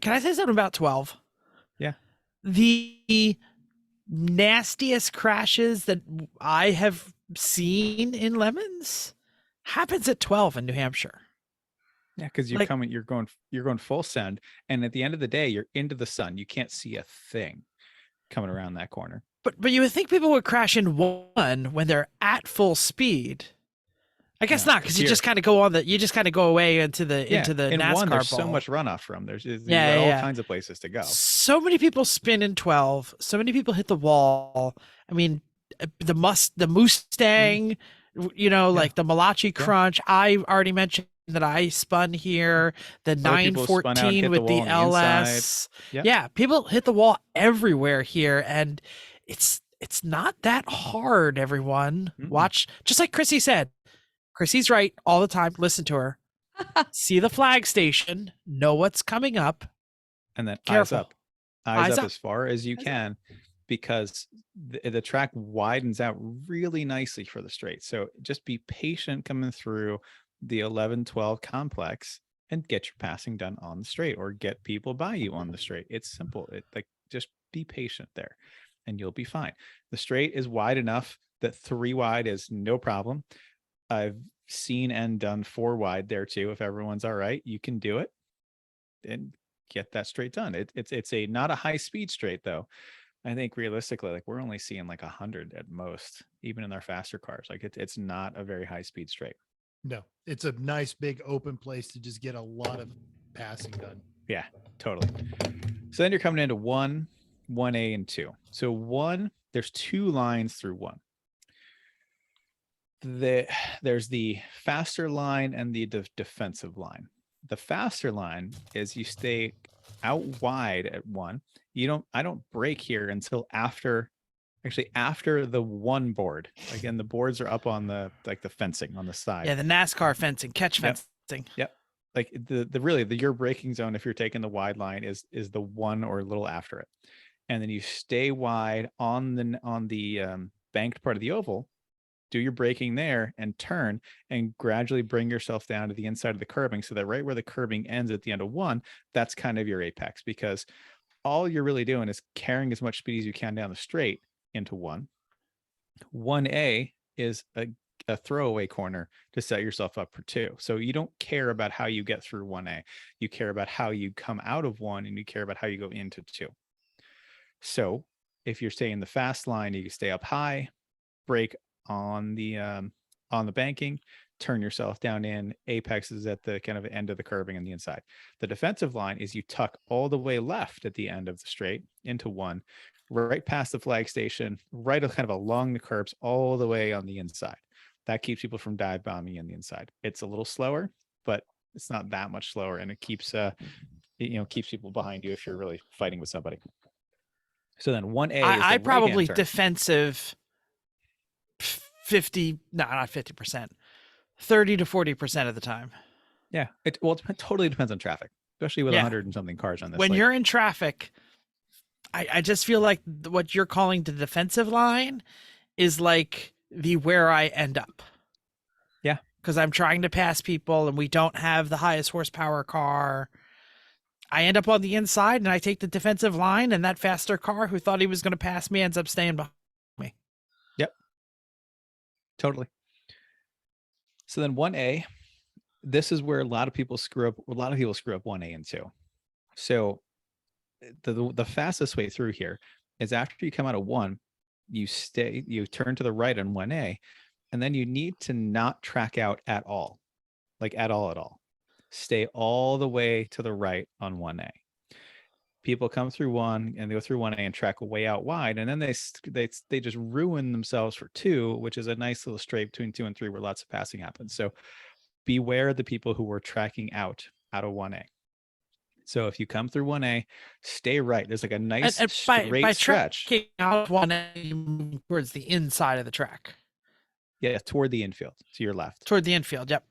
Can I say something about 12? Yeah. The nastiest crashes that I have seen in Lemons happens at 12 in New Hampshire. Yeah, because you're Like- coming, you're going full send, and at the end of the day, you're into the sun. You can't see a thing coming around that corner. But you would think people would crash in one when they're at full speed. I guess No, not, because you here- just kind of go away into the in NASCAR one, there's bowl. so much runoff from. There's you Yeah, got all yeah. kinds of places to go. So many people spin in 12. So many people hit the wall. I mean, the Mustang, you know, like the Malachi Crunch. I already mentioned that I spun here. The Other people spun out and 914 hit the with the wall on the inside. LS. Yep. Yeah, people hit the wall everywhere here, and it's not that hard. Everyone, Mm-mm. watch, just like Chrissy said. Chrissy's right all the time. Listen to her. See the flag station. Know what's coming up. And then Careful. eyes Eyes up up. as far as you can, because the track widens out really nicely for the straight. So just be patient coming through the 11-12 complex and get your passing done on the straight, or get people by you on the straight. It's simple. Just be patient there and you'll be fine. The straight is wide enough that 3 wide is no problem. I've seen and done 4 wide there too. If everyone's all right, you can do it and get that straight done. It's not a high speed straight though. I think realistically, like, we're only seeing like 100 at most, even in our faster cars. Like it's not a very high speed straight. No, it's a nice big open place to just get a lot of passing done. Yeah, totally. So then you're coming into 1, 1A, and 2. So 1, there's 2 lines through 1. There's the faster line and the defensive line. The faster line is you stay out wide at 1. I don't brake here until after the 1 board. Again, the boards are up on the fencing on the side. Yeah, the NASCAR fencing, catch Yep. fencing. Like your braking zone, if you're taking the wide line, is the 1 or a little after it. And then you stay wide on the banked part of the oval, do your braking there and turn, and gradually bring yourself down to the inside of the curbing, so that right where the curbing ends at the end of 1, that's kind of your apex, because all you're really doing is carrying as much speed as you can down the straight into 1. 1A is a throwaway corner to set yourself up for 2. So you don't care about how you get through 1A. You care about how you come out of 1, and you care about how you go into 2. So if you're staying the fast line, you can stay up high, brake on the banking, turn yourself down in. Apex is at the kind of end of the curbing on the inside. The defensive line is you tuck all the way left at the end of the straight into 1, right past the flag station, right kind of along the curbs, all the way on the inside. That keeps people from dive bombing in the inside. It's a little slower, but it's not that much slower, and it keeps keeps people behind you if you're really fighting with somebody. So then 1A is I the probably right-hand turn. defensive 50, no, not 50%, 30 to 40% of the time. Yeah, it totally depends on traffic, especially with Yeah. 100 and something cars on this. When like, you're in traffic, I just feel like what you're calling the defensive line is like the where I end up. Yeah. Because I'm trying to pass people and we don't have the highest horsepower car. I end up on the inside and I take the defensive line, and that faster car who thought he was going to pass me ends up staying behind me. Totally. So then 1A, this is where a lot of people screw up 1A and 2. So the fastest way through here is after you come out of 1, you turn to the right on 1A, and then you need to not track out at all. Like at all. Stay all the way to the right on 1A. People come through 1 and they go through 1A and track way out wide, and then they just ruin themselves for 2, which is a nice little straight between 2 and 3 where lots of passing happens. So beware of the people who were tracking out of 1A. So if you come through 1A, stay right. There's like a nice straight stretch. Tracking out 1A, you move towards the inside of the track. Yeah, toward the infield, to your left. Toward the infield, yep.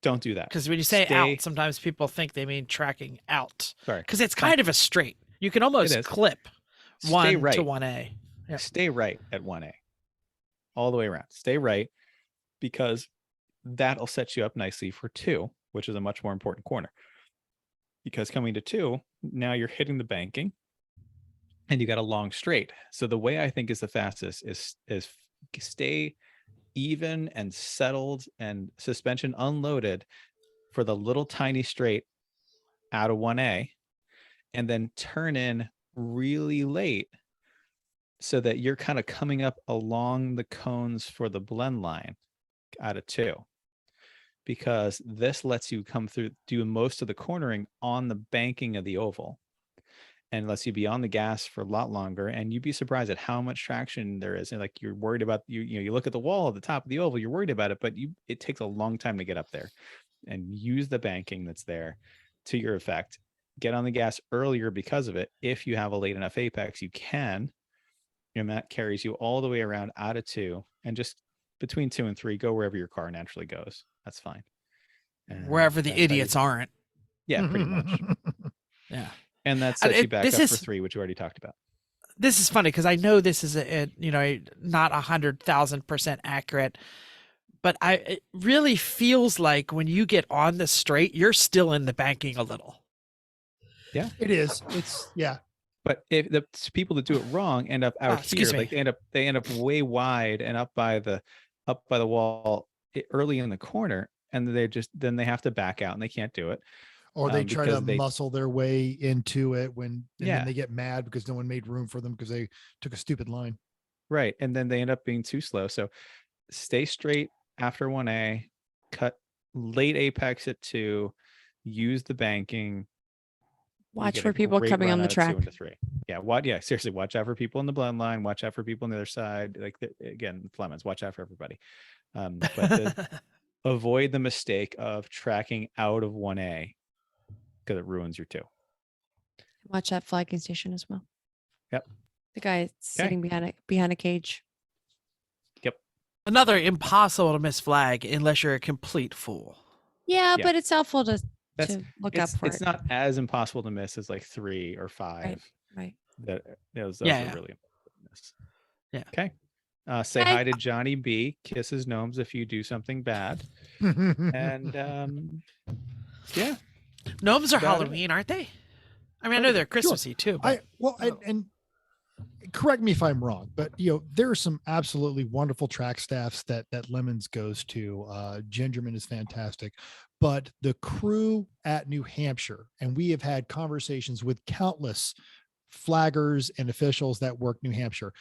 Don't do that. Because when you say out, sometimes people think they mean tracking out. Sorry. Because it's kind of a straight. You can almost clip Stay 1 right. to 1A. Yep. Stay right at 1A. All the way around. Stay right, because that'll set you up nicely for 2, which is a much more important corner. Because coming to 2, now you're hitting the banking and you got a long straight. So the way I think is the fastest is stay even and settled and suspension unloaded for the little tiny straight out of 1A, and then turn in really late so that you're kind of coming up along the cones for the blend line out of 2, because this lets you come through, do most of the cornering on the banking of the oval, and lets you be on the gas for a lot longer. And you'd be surprised at how much traction there is. And like, you're worried about, you look at the wall at the top of the oval, you're worried about it, but it takes a long time to get up there. And use the banking that's there to your effect. Get on the gas earlier because of it. If you have a late enough apex, you can, and that carries you all the way around out of 2, and just between 2 and 3, go wherever your car naturally goes. That's fine. And Wherever the that's how you- idiots aren't. Yeah, pretty much. Yeah. And that sets you back up this for is- 3, which you already talked about. This is funny because I know this is not 100,000% accurate, but it really feels like when you get on the straight, you're still in the banking a little. Yeah, It is. It's yeah. but if the people that do it wrong end up out here, excuse me. like they end up way wide and up by the wall early in the corner, and then they have to back out and they can't do it. Or they try to because muscle their way into it and Yeah. then they get mad because no one made room for them because they took a stupid line. Right. And then they end up being too slow. So stay straight after 1A, cut late apex at 2, use the banking. you Watch get for a people great coming run on the out of 2 track. into 3. Yeah. Seriously, watch out for people in the blend line. Watch out for people on the other side. Like again, Flemons, watch out for everybody. But avoid the mistake of tracking out of 1A because it ruins your 2. Watch that flagging station as well. Yep. The guy sitting behind a cage. Another impossible to miss flag unless you're a complete fool. Yeah, Yeah. but it's helpful to That's look up for it's it. not as impossible to miss as like 3 or 5. Right. Those Yeah, are yeah. really important to miss. Yeah. Okay. Say Okay. hi to Johnny B. Kiss his gnomes if you do something bad. And yeah. Gnomes are Got it. Halloween, aren't they? I mean, I know they're Christmassy too. But and correct me if I'm wrong, but there are some absolutely wonderful track staffs that Lemons goes to. Gingerman is fantastic, but the crew at New Hampshire, and we have had conversations with countless flaggers and officials that work New Hampshire.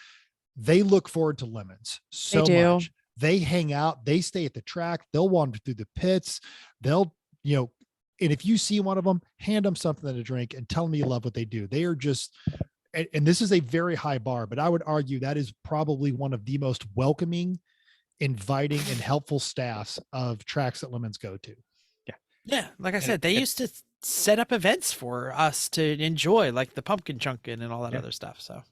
They look forward to Lemons so do. much. They hang out, they stay at the track, they'll wander through the pits, they'll, and if you see one of them, hand them something to drink and tell them you love what they do. They are just, and this is a very high bar, but I would argue that is probably one of the most welcoming, inviting, and helpful staffs of tracks that Lemons go to. yeah, like I said, they used to set up events for us to enjoy, like the pumpkin chunkin and all that Yeah. other stuff. So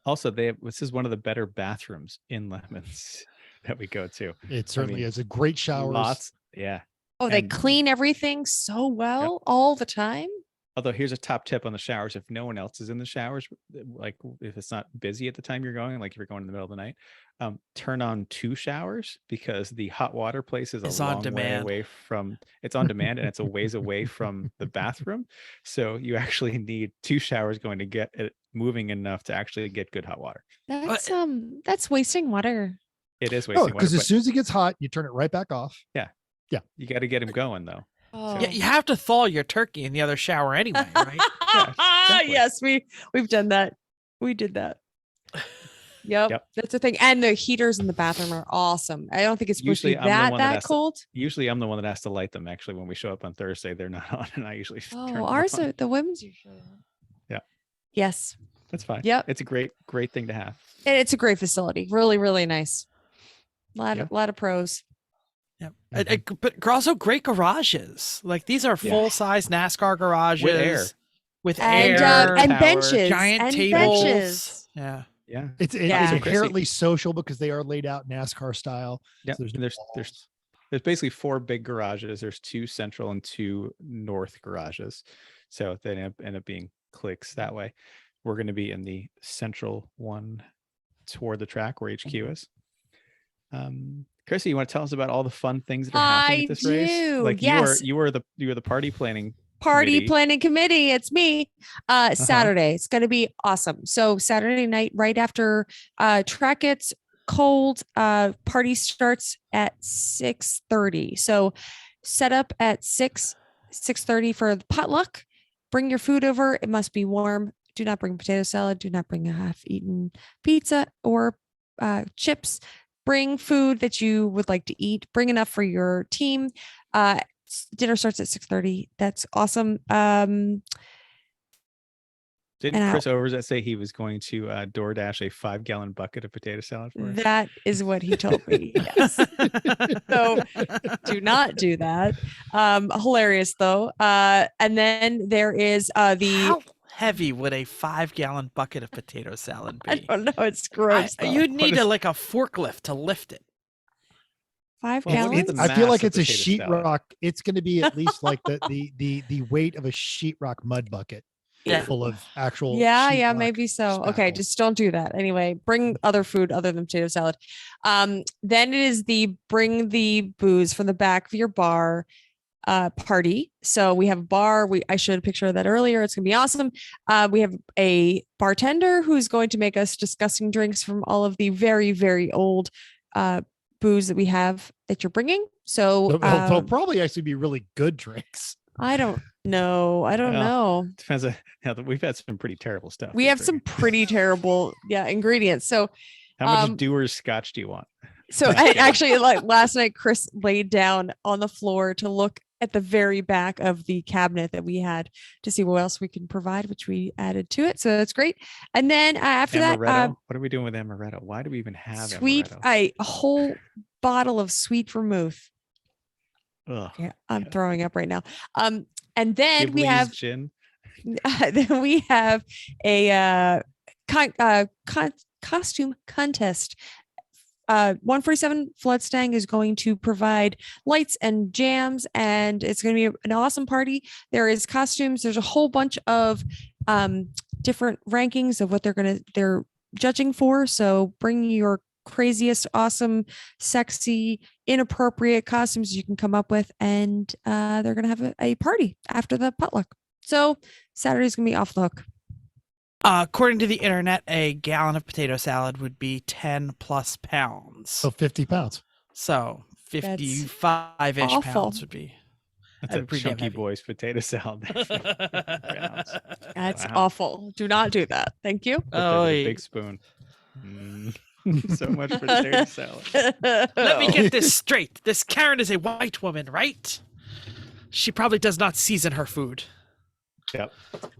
Also, this is one of the better bathrooms in Lemons that we go to. It certainly mean, is a great shower. Lots. Yeah. Oh, they And- clean everything so well all the time. Although here's a top tip on the showers. If no one else is in the showers, like if it's not busy at the time you're going, like if you're going in the middle of the night, turn on 2 showers because the hot water place is It's a on long way demand. away from, it's on demand and it's a ways away from the bathroom. So you actually need 2 showers going to get it moving enough to actually get good hot water. That's wasting water. It is wasting water. Because as But soon as it gets hot, you turn it right back off. you got to get him going though. Oh. yeah, you have to thaw your turkey in the other shower anyway, right? exactly. Yes, we've done that. We did that. Yep, that's the thing. And the heaters in the bathroom are awesome. I don't think it's supposed Usually to I'm be the that one that has to- cold. Usually I'm the one that has to light them. Actually, when we show up on Thursday, they're not on and I usually turn Oh, them ours on. are the women's usually. on. Yeah. Yes. That's fine. Yep. It's a great thing to have. And it's a great facility. Really, really nice. Lot of pros. Yeah, but also great garages. Like these are Yeah. full size NASCAR garages with And air, and power, benches. giant and tables. benches. Yeah, Yeah. It's Yeah. inherently social because they are laid out NASCAR style. Yeah. So There's basically 4 big garages. There's 2 central and 2 north garages. So they end up being cliques that way. We're going to be in the central one toward the track where HQ is. Chrissy, you want to tell us about all the fun things that are happening at this race? do, Like yes. you were the party planning Party committee. planning committee. It's me. Saturday. It's going to be awesome. So Saturday night, right after track gets cold, party starts at 6:30. So set up at 6:30 for the potluck. Bring your food over. It must be warm. Do not bring potato salad. Do not bring a half-eaten pizza or chips. Bring food that you would like to eat. Bring enough for your team. Dinner starts at 6:30. That's awesome. Didn't Chris Overzet say he was going to DoorDash a 5-gallon bucket of potato salad for us? That is what he told me. Yes. So do not do that. Hilarious though. And then there is How heavy would a 5-gallon bucket of potato salad be? I don't know. It's gross. You'd need a forklift to lift it. 5 Well, gallons. I feel like massive it's a potato salad. sheetrock. It's going to be at least like the weight of a sheetrock mud bucket full of actual. Yeah, sheetrock maybe so. Okay, spackle. just don't do that. Anyway, bring other food other than potato salad. Then it is bring the booze from the back of your bar party. So we have a bar. I showed a picture of that earlier. It's gonna be awesome. We have a bartender who's going to make us disgusting drinks from all of the very, very old booze that we have that you're bringing. So They'll probably actually be really good drinks. I don't know. Well, depends on we've had some pretty terrible stuff. We have some pretty terrible ingredients. So how much Dewar's scotch do you want? So I actually last night Chris laid down on the floor to look at the very back of the cabinet that we had to see what else we can provide, which we added to it. So that's great. And then after Amaretto? that, What are we doing with Amaretto? Why do we even have sweet, Amaretto? a whole bottle of sweet vermouth. Ugh. Yeah, I'm throwing up right now. And then we Ghiblis have gin. then we have a costume contest. 147 Floodstang is going to provide lights and jams, and it's going to be an awesome party. There is costumes. There's a whole bunch of different rankings of what they're judging for. So bring your craziest, awesome, sexy, inappropriate costumes you can come up with, and they're going to have a party after the potluck. So Saturday's going to be off the hook. According to the internet, a gallon of potato salad would be 10 plus pounds. So 50 pounds. So 55-ish awful. pounds would be. That's That'd a be pretty damn chunky heavy. boy's potato salad. That's Wow. awful. Do not do that. Thank you. Put that with a big spoon. So much potato salad. Let me get this straight. This Karen is a white woman, right? She probably does not season her food. Yep.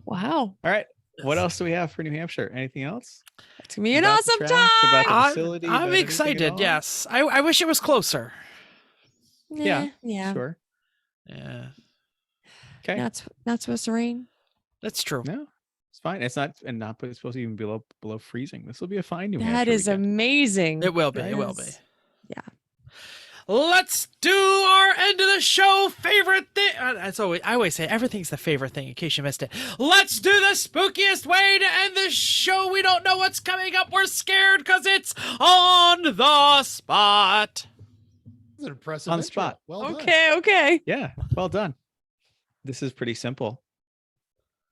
Wow. All right. What else do we have for New Hampshire? Anything else? It's going to be an About the awesome track, about the time. facility, I'm about anything at excited. all? Yes, I wish it was closer. Yeah. Yeah. Sure. Yeah, Okay. Not supposed to rain. that's true. No, it's fine. It's not it's supposed to even be below freezing. This will be a fine New Hampshire That is weekend. amazing. It will be. It will be. Yes. Yeah. Let's do our end of the show favorite thing. I always say everything's the favorite thing in case you missed it. Let's do the spookiest way to end the show. We don't know what's coming up. We're scared because it's on the spot. That's an impressive On intro. spot. Well done. Okay. Yeah, well done. This is pretty simple.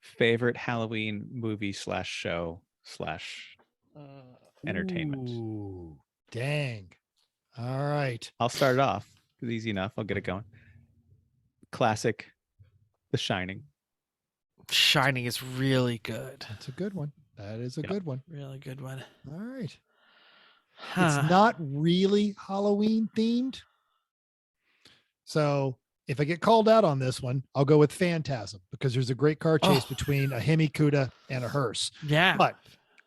Favorite Halloween movie / show / entertainment. Ooh, dang. All right. I'll start it off. It's easy enough. I'll get it going. Classic, The Shining. Shining is really good. That's a good one. That is a Yep. good one. Really good one. All right. Huh. It's not really Halloween themed. So if I get called out on this one, I'll go with Phantasm because there's a great car chase Oh. between a Hemi Cuda and a hearse. Yeah. But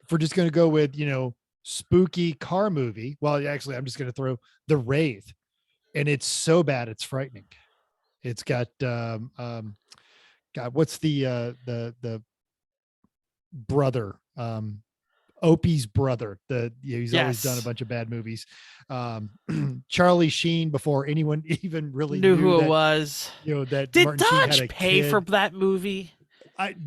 if we're just going to go with, spooky car movie, well, actually, I'm just going to throw The Wraith, and it's so bad it's frightening. It's got God, what's the brother, Opie's brother? He's always done a Yes. bunch of bad movies. Charlie Sheen, before anyone even really Knew who that, it was. That Did Martin Sheen had Dodge a pay kid. for that movie?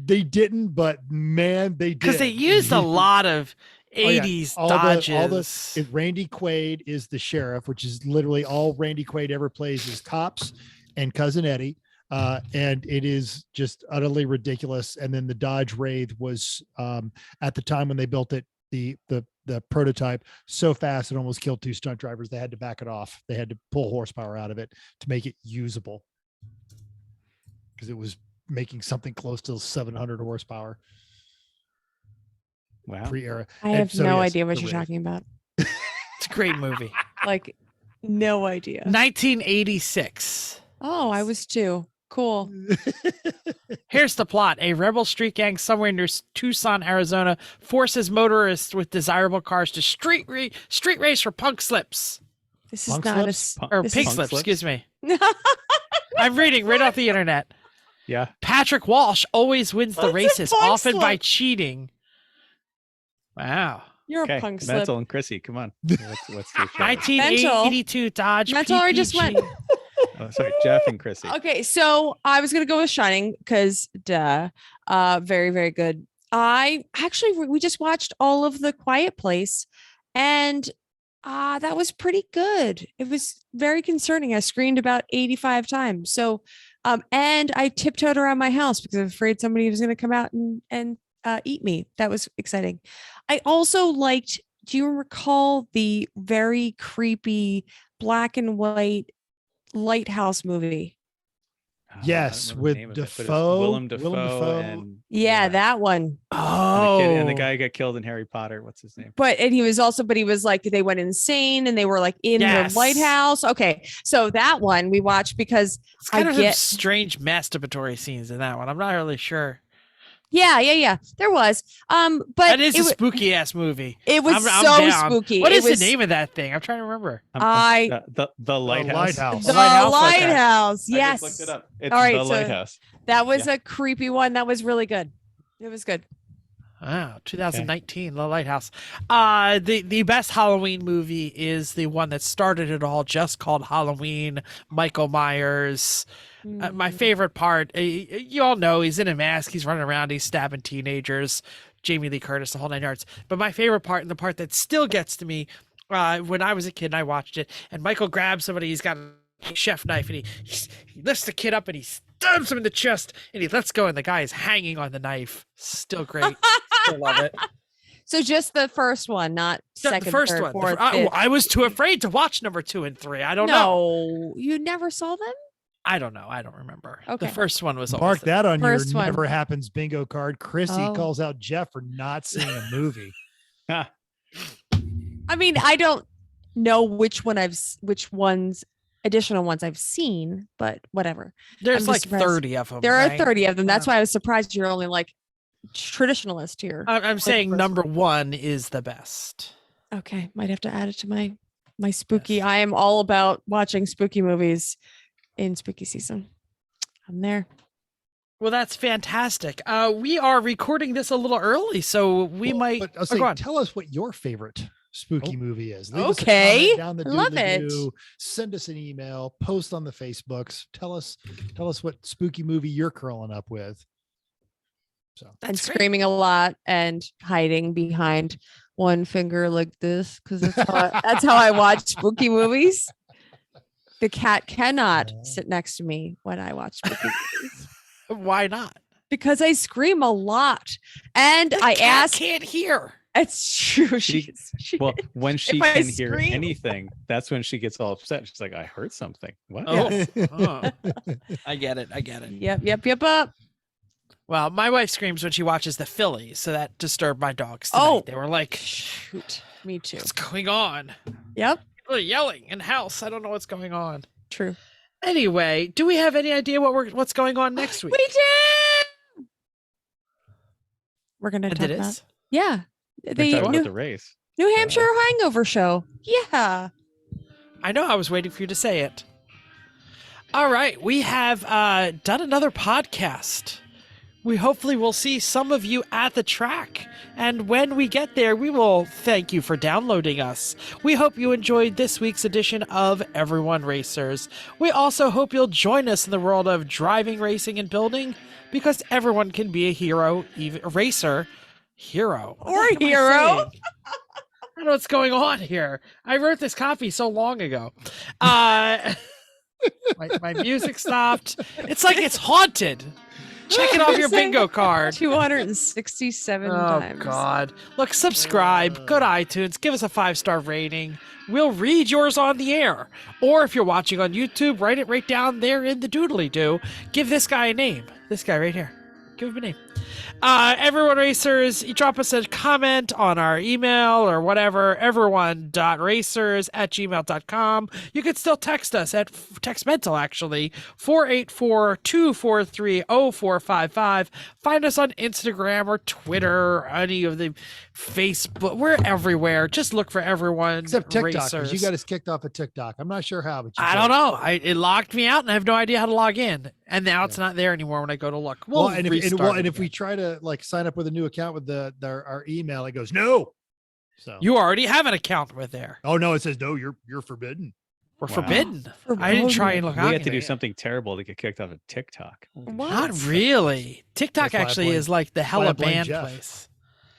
They didn't, but man, they did. Because they used a lot of Oh, yeah. 80s All Dodges. Randy Quaid is the sheriff, which is literally all Randy Quaid ever plays is cops and Cousin Eddie. And it is just utterly ridiculous. And then the Dodge Wraith was, at the time when they built it, the prototype so fast it almost killed 2 stunt drivers. They had to back it off. They had to pull horsepower out of it to make it usable because it was making something close to 700 horsepower. Wow. Pre-era. I And have so, no yes, idea what the you're Wraith. talking about. It's a great movie. Like, no idea. 1986. Oh, I was too. Cool. Here's the plot. A rebel street gang somewhere near Tucson, Arizona forces motorists with desirable cars to street race for punk slips. This is Punk not slips? Or This pink is- slips, excuse me. a. I'm reading right off the internet. Yeah. Patrick Walsh always wins the What's a races, punk often by slip? cheating. Wow. You're Okay. a punk slip. Mental and Chrissy, come on. Let's do a show. 1982 Dodge Mental already just PPG. went. Oh, sorry, Jeff and Chrissy. Okay, so I was gonna go with Shining because duh. Very, very good. We just watched all of The Quiet Place, and that was pretty good. It was very concerning. I screamed about 85 times. So and I tiptoed around my house because I was afraid somebody was gonna come out and eat me. That was exciting. I also liked, do you recall the very creepy black and white lighthouse movie? Oh, I Yes, don't remember the with name of it, but it's Defoe, Willem Dafoe, and Yeah, that one. and Oh. the guy got killed in Harry Potter. What's his name? But he was like, they went insane and they were like in Yes. the lighthouse. Okay. So that one we watched because It's kind I of get- some strange masturbatory scenes in that one. I'm not really sure. yeah. There was. But That is it, a wa- spooky ass movie. it was I'm so down. spooky. What It is was the name of that thing? I'm trying to remember. The lighthouse. Lighthouse. The Lighthouse, okay. lighthouse. I Yes. just looked it up. It's All right, the so- lighthouse. That was a creepy one. That was really good. It was good. Wow, 2019, The Lighthouse. The best Halloween movie is the one that started it all, just called Halloween. Michael Myers. My Mm. favorite part, you all know he's in a mask, he's running around, he's stabbing teenagers, Jamie Lee Curtis, the whole 9 yards. But my favorite part, and the part that still gets to me, when I was a kid and I watched it, and Michael grabs somebody, he's got a chef knife, and he lifts the kid up and he stabs him in the chest, and he lets go, and the guy is hanging on the knife. Still great. Still love it. So just the first one, not second, The first third, one. fourth, I fifth. was too afraid to watch number 2 and 3. I don't know. No, you never saw them? I don't know. I don't remember. Okay. The first one was Mark always that on your first one. never happens bingo card. Chrissy Oh. calls out Jeff for not seeing a movie. I mean, I don't know which additional ones I've seen, but whatever. There's I'm like just surprised. 30 of them. There are right? 30 of them. That's Yeah. why I was surprised you're only like traditionalist here. I'm saying first number 1 is the best. Okay, might have to add it to my spooky. I am all about watching spooky movies in spooky season. I'm there. Well, that's fantastic. We are recording this a little early, so we Well, might. But I'll oh, say, go on. tell us what your favorite spooky movie is. Leave us a Okay, comment down the I love it. doodle-doo, send us an email, post on the Facebooks. Tell us what spooky movie you're curling up with. So And That's great. screaming a lot and hiding behind one finger like this because that's how I watch spooky movies. The cat cannot sit next to me when I watch spooky movies Why not? because I scream a lot. And I Cat ask, can't hear. it's true. She- She, Well, when she If I can hear scream. anything, that's when she gets all upset. She's like, I heard something. What? Oh, oh. I get it. I get it. yep. Well, my wife screams when she watches the Phillies, so that disturbed my dogs tonight. Oh. They were like, Shoot, me too. what's going on? Yep, People are yelling in the house. I don't know what's going on. true. Anyway, do we have any idea what's going on next week? We did. We're gonna And talk it about is? yeah We're the talking New, about the race. New Hampshire Hangover Show. Yeah. I know. I was waiting for you to say it. All right. We have done another podcast. We hopefully will see some of you at the track. And when we get there, we will thank you for downloading us. We hope you enjoyed this week's edition of Everyone Racers. We also hope you'll join us in the world of driving, racing, and building, because everyone can be a hero, even a racer. Hero. What Or the heck am I hero. saying? I don't know what's going on here. I wrote this copy so long ago. My music stopped. It's like it's haunted. Check it off your Saying bingo card. 267 Oh times. God! Look, subscribe. Go to iTunes. Give us a 5-star rating. We'll read yours on the air. Or if you're watching on YouTube, write it right down there in the doodly doo. Give this guy a name. This guy right here. Give him a name. Everyone Racers, you drop us a comment on our email or whatever, everyone.racers@gmail.com. You can still text us at TextMental, actually, 484-243-0455. Find us on Instagram or Twitter or any of the Facebook. We're everywhere. Just look for Everyone Except TikTok, Racers. because you got us kicked off of TikTok. I'm not sure how, but you I did. don't know. It locked me out, and I have no idea how to log in. And now it's not there anymore when I go to look. We'll and restart if we try to like sign up with a new account with our email, it goes no. So You already have an account with there. oh no, it says no. You're forbidden. We're Wow. forbidden. I didn't try and look We out. had to do something terrible to get kicked off of TikTok. Holy What? Not really. TikTok That's why I actually blame- is like the why I hella blame band Jeff. place.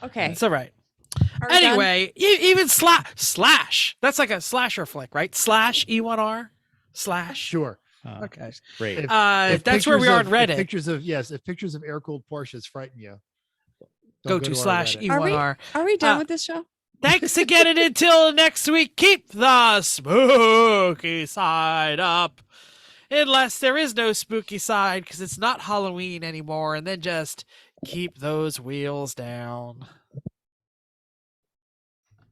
Okay. It's all right. Are we done? Anyway, even Slash. That's like a slasher flick, right? Slash E1R. Slash. Sure. Okay. Great. If- That's where we are on If Reddit. pictures of if pictures of air cooled Porsches frighten you, Go don't to our slash Reddit. E1R. Are we done Uh, with this show? Thanks again, and until next week, keep the spooky side up. Unless there is no spooky side, because it's not Halloween anymore, and then just keep those wheels down.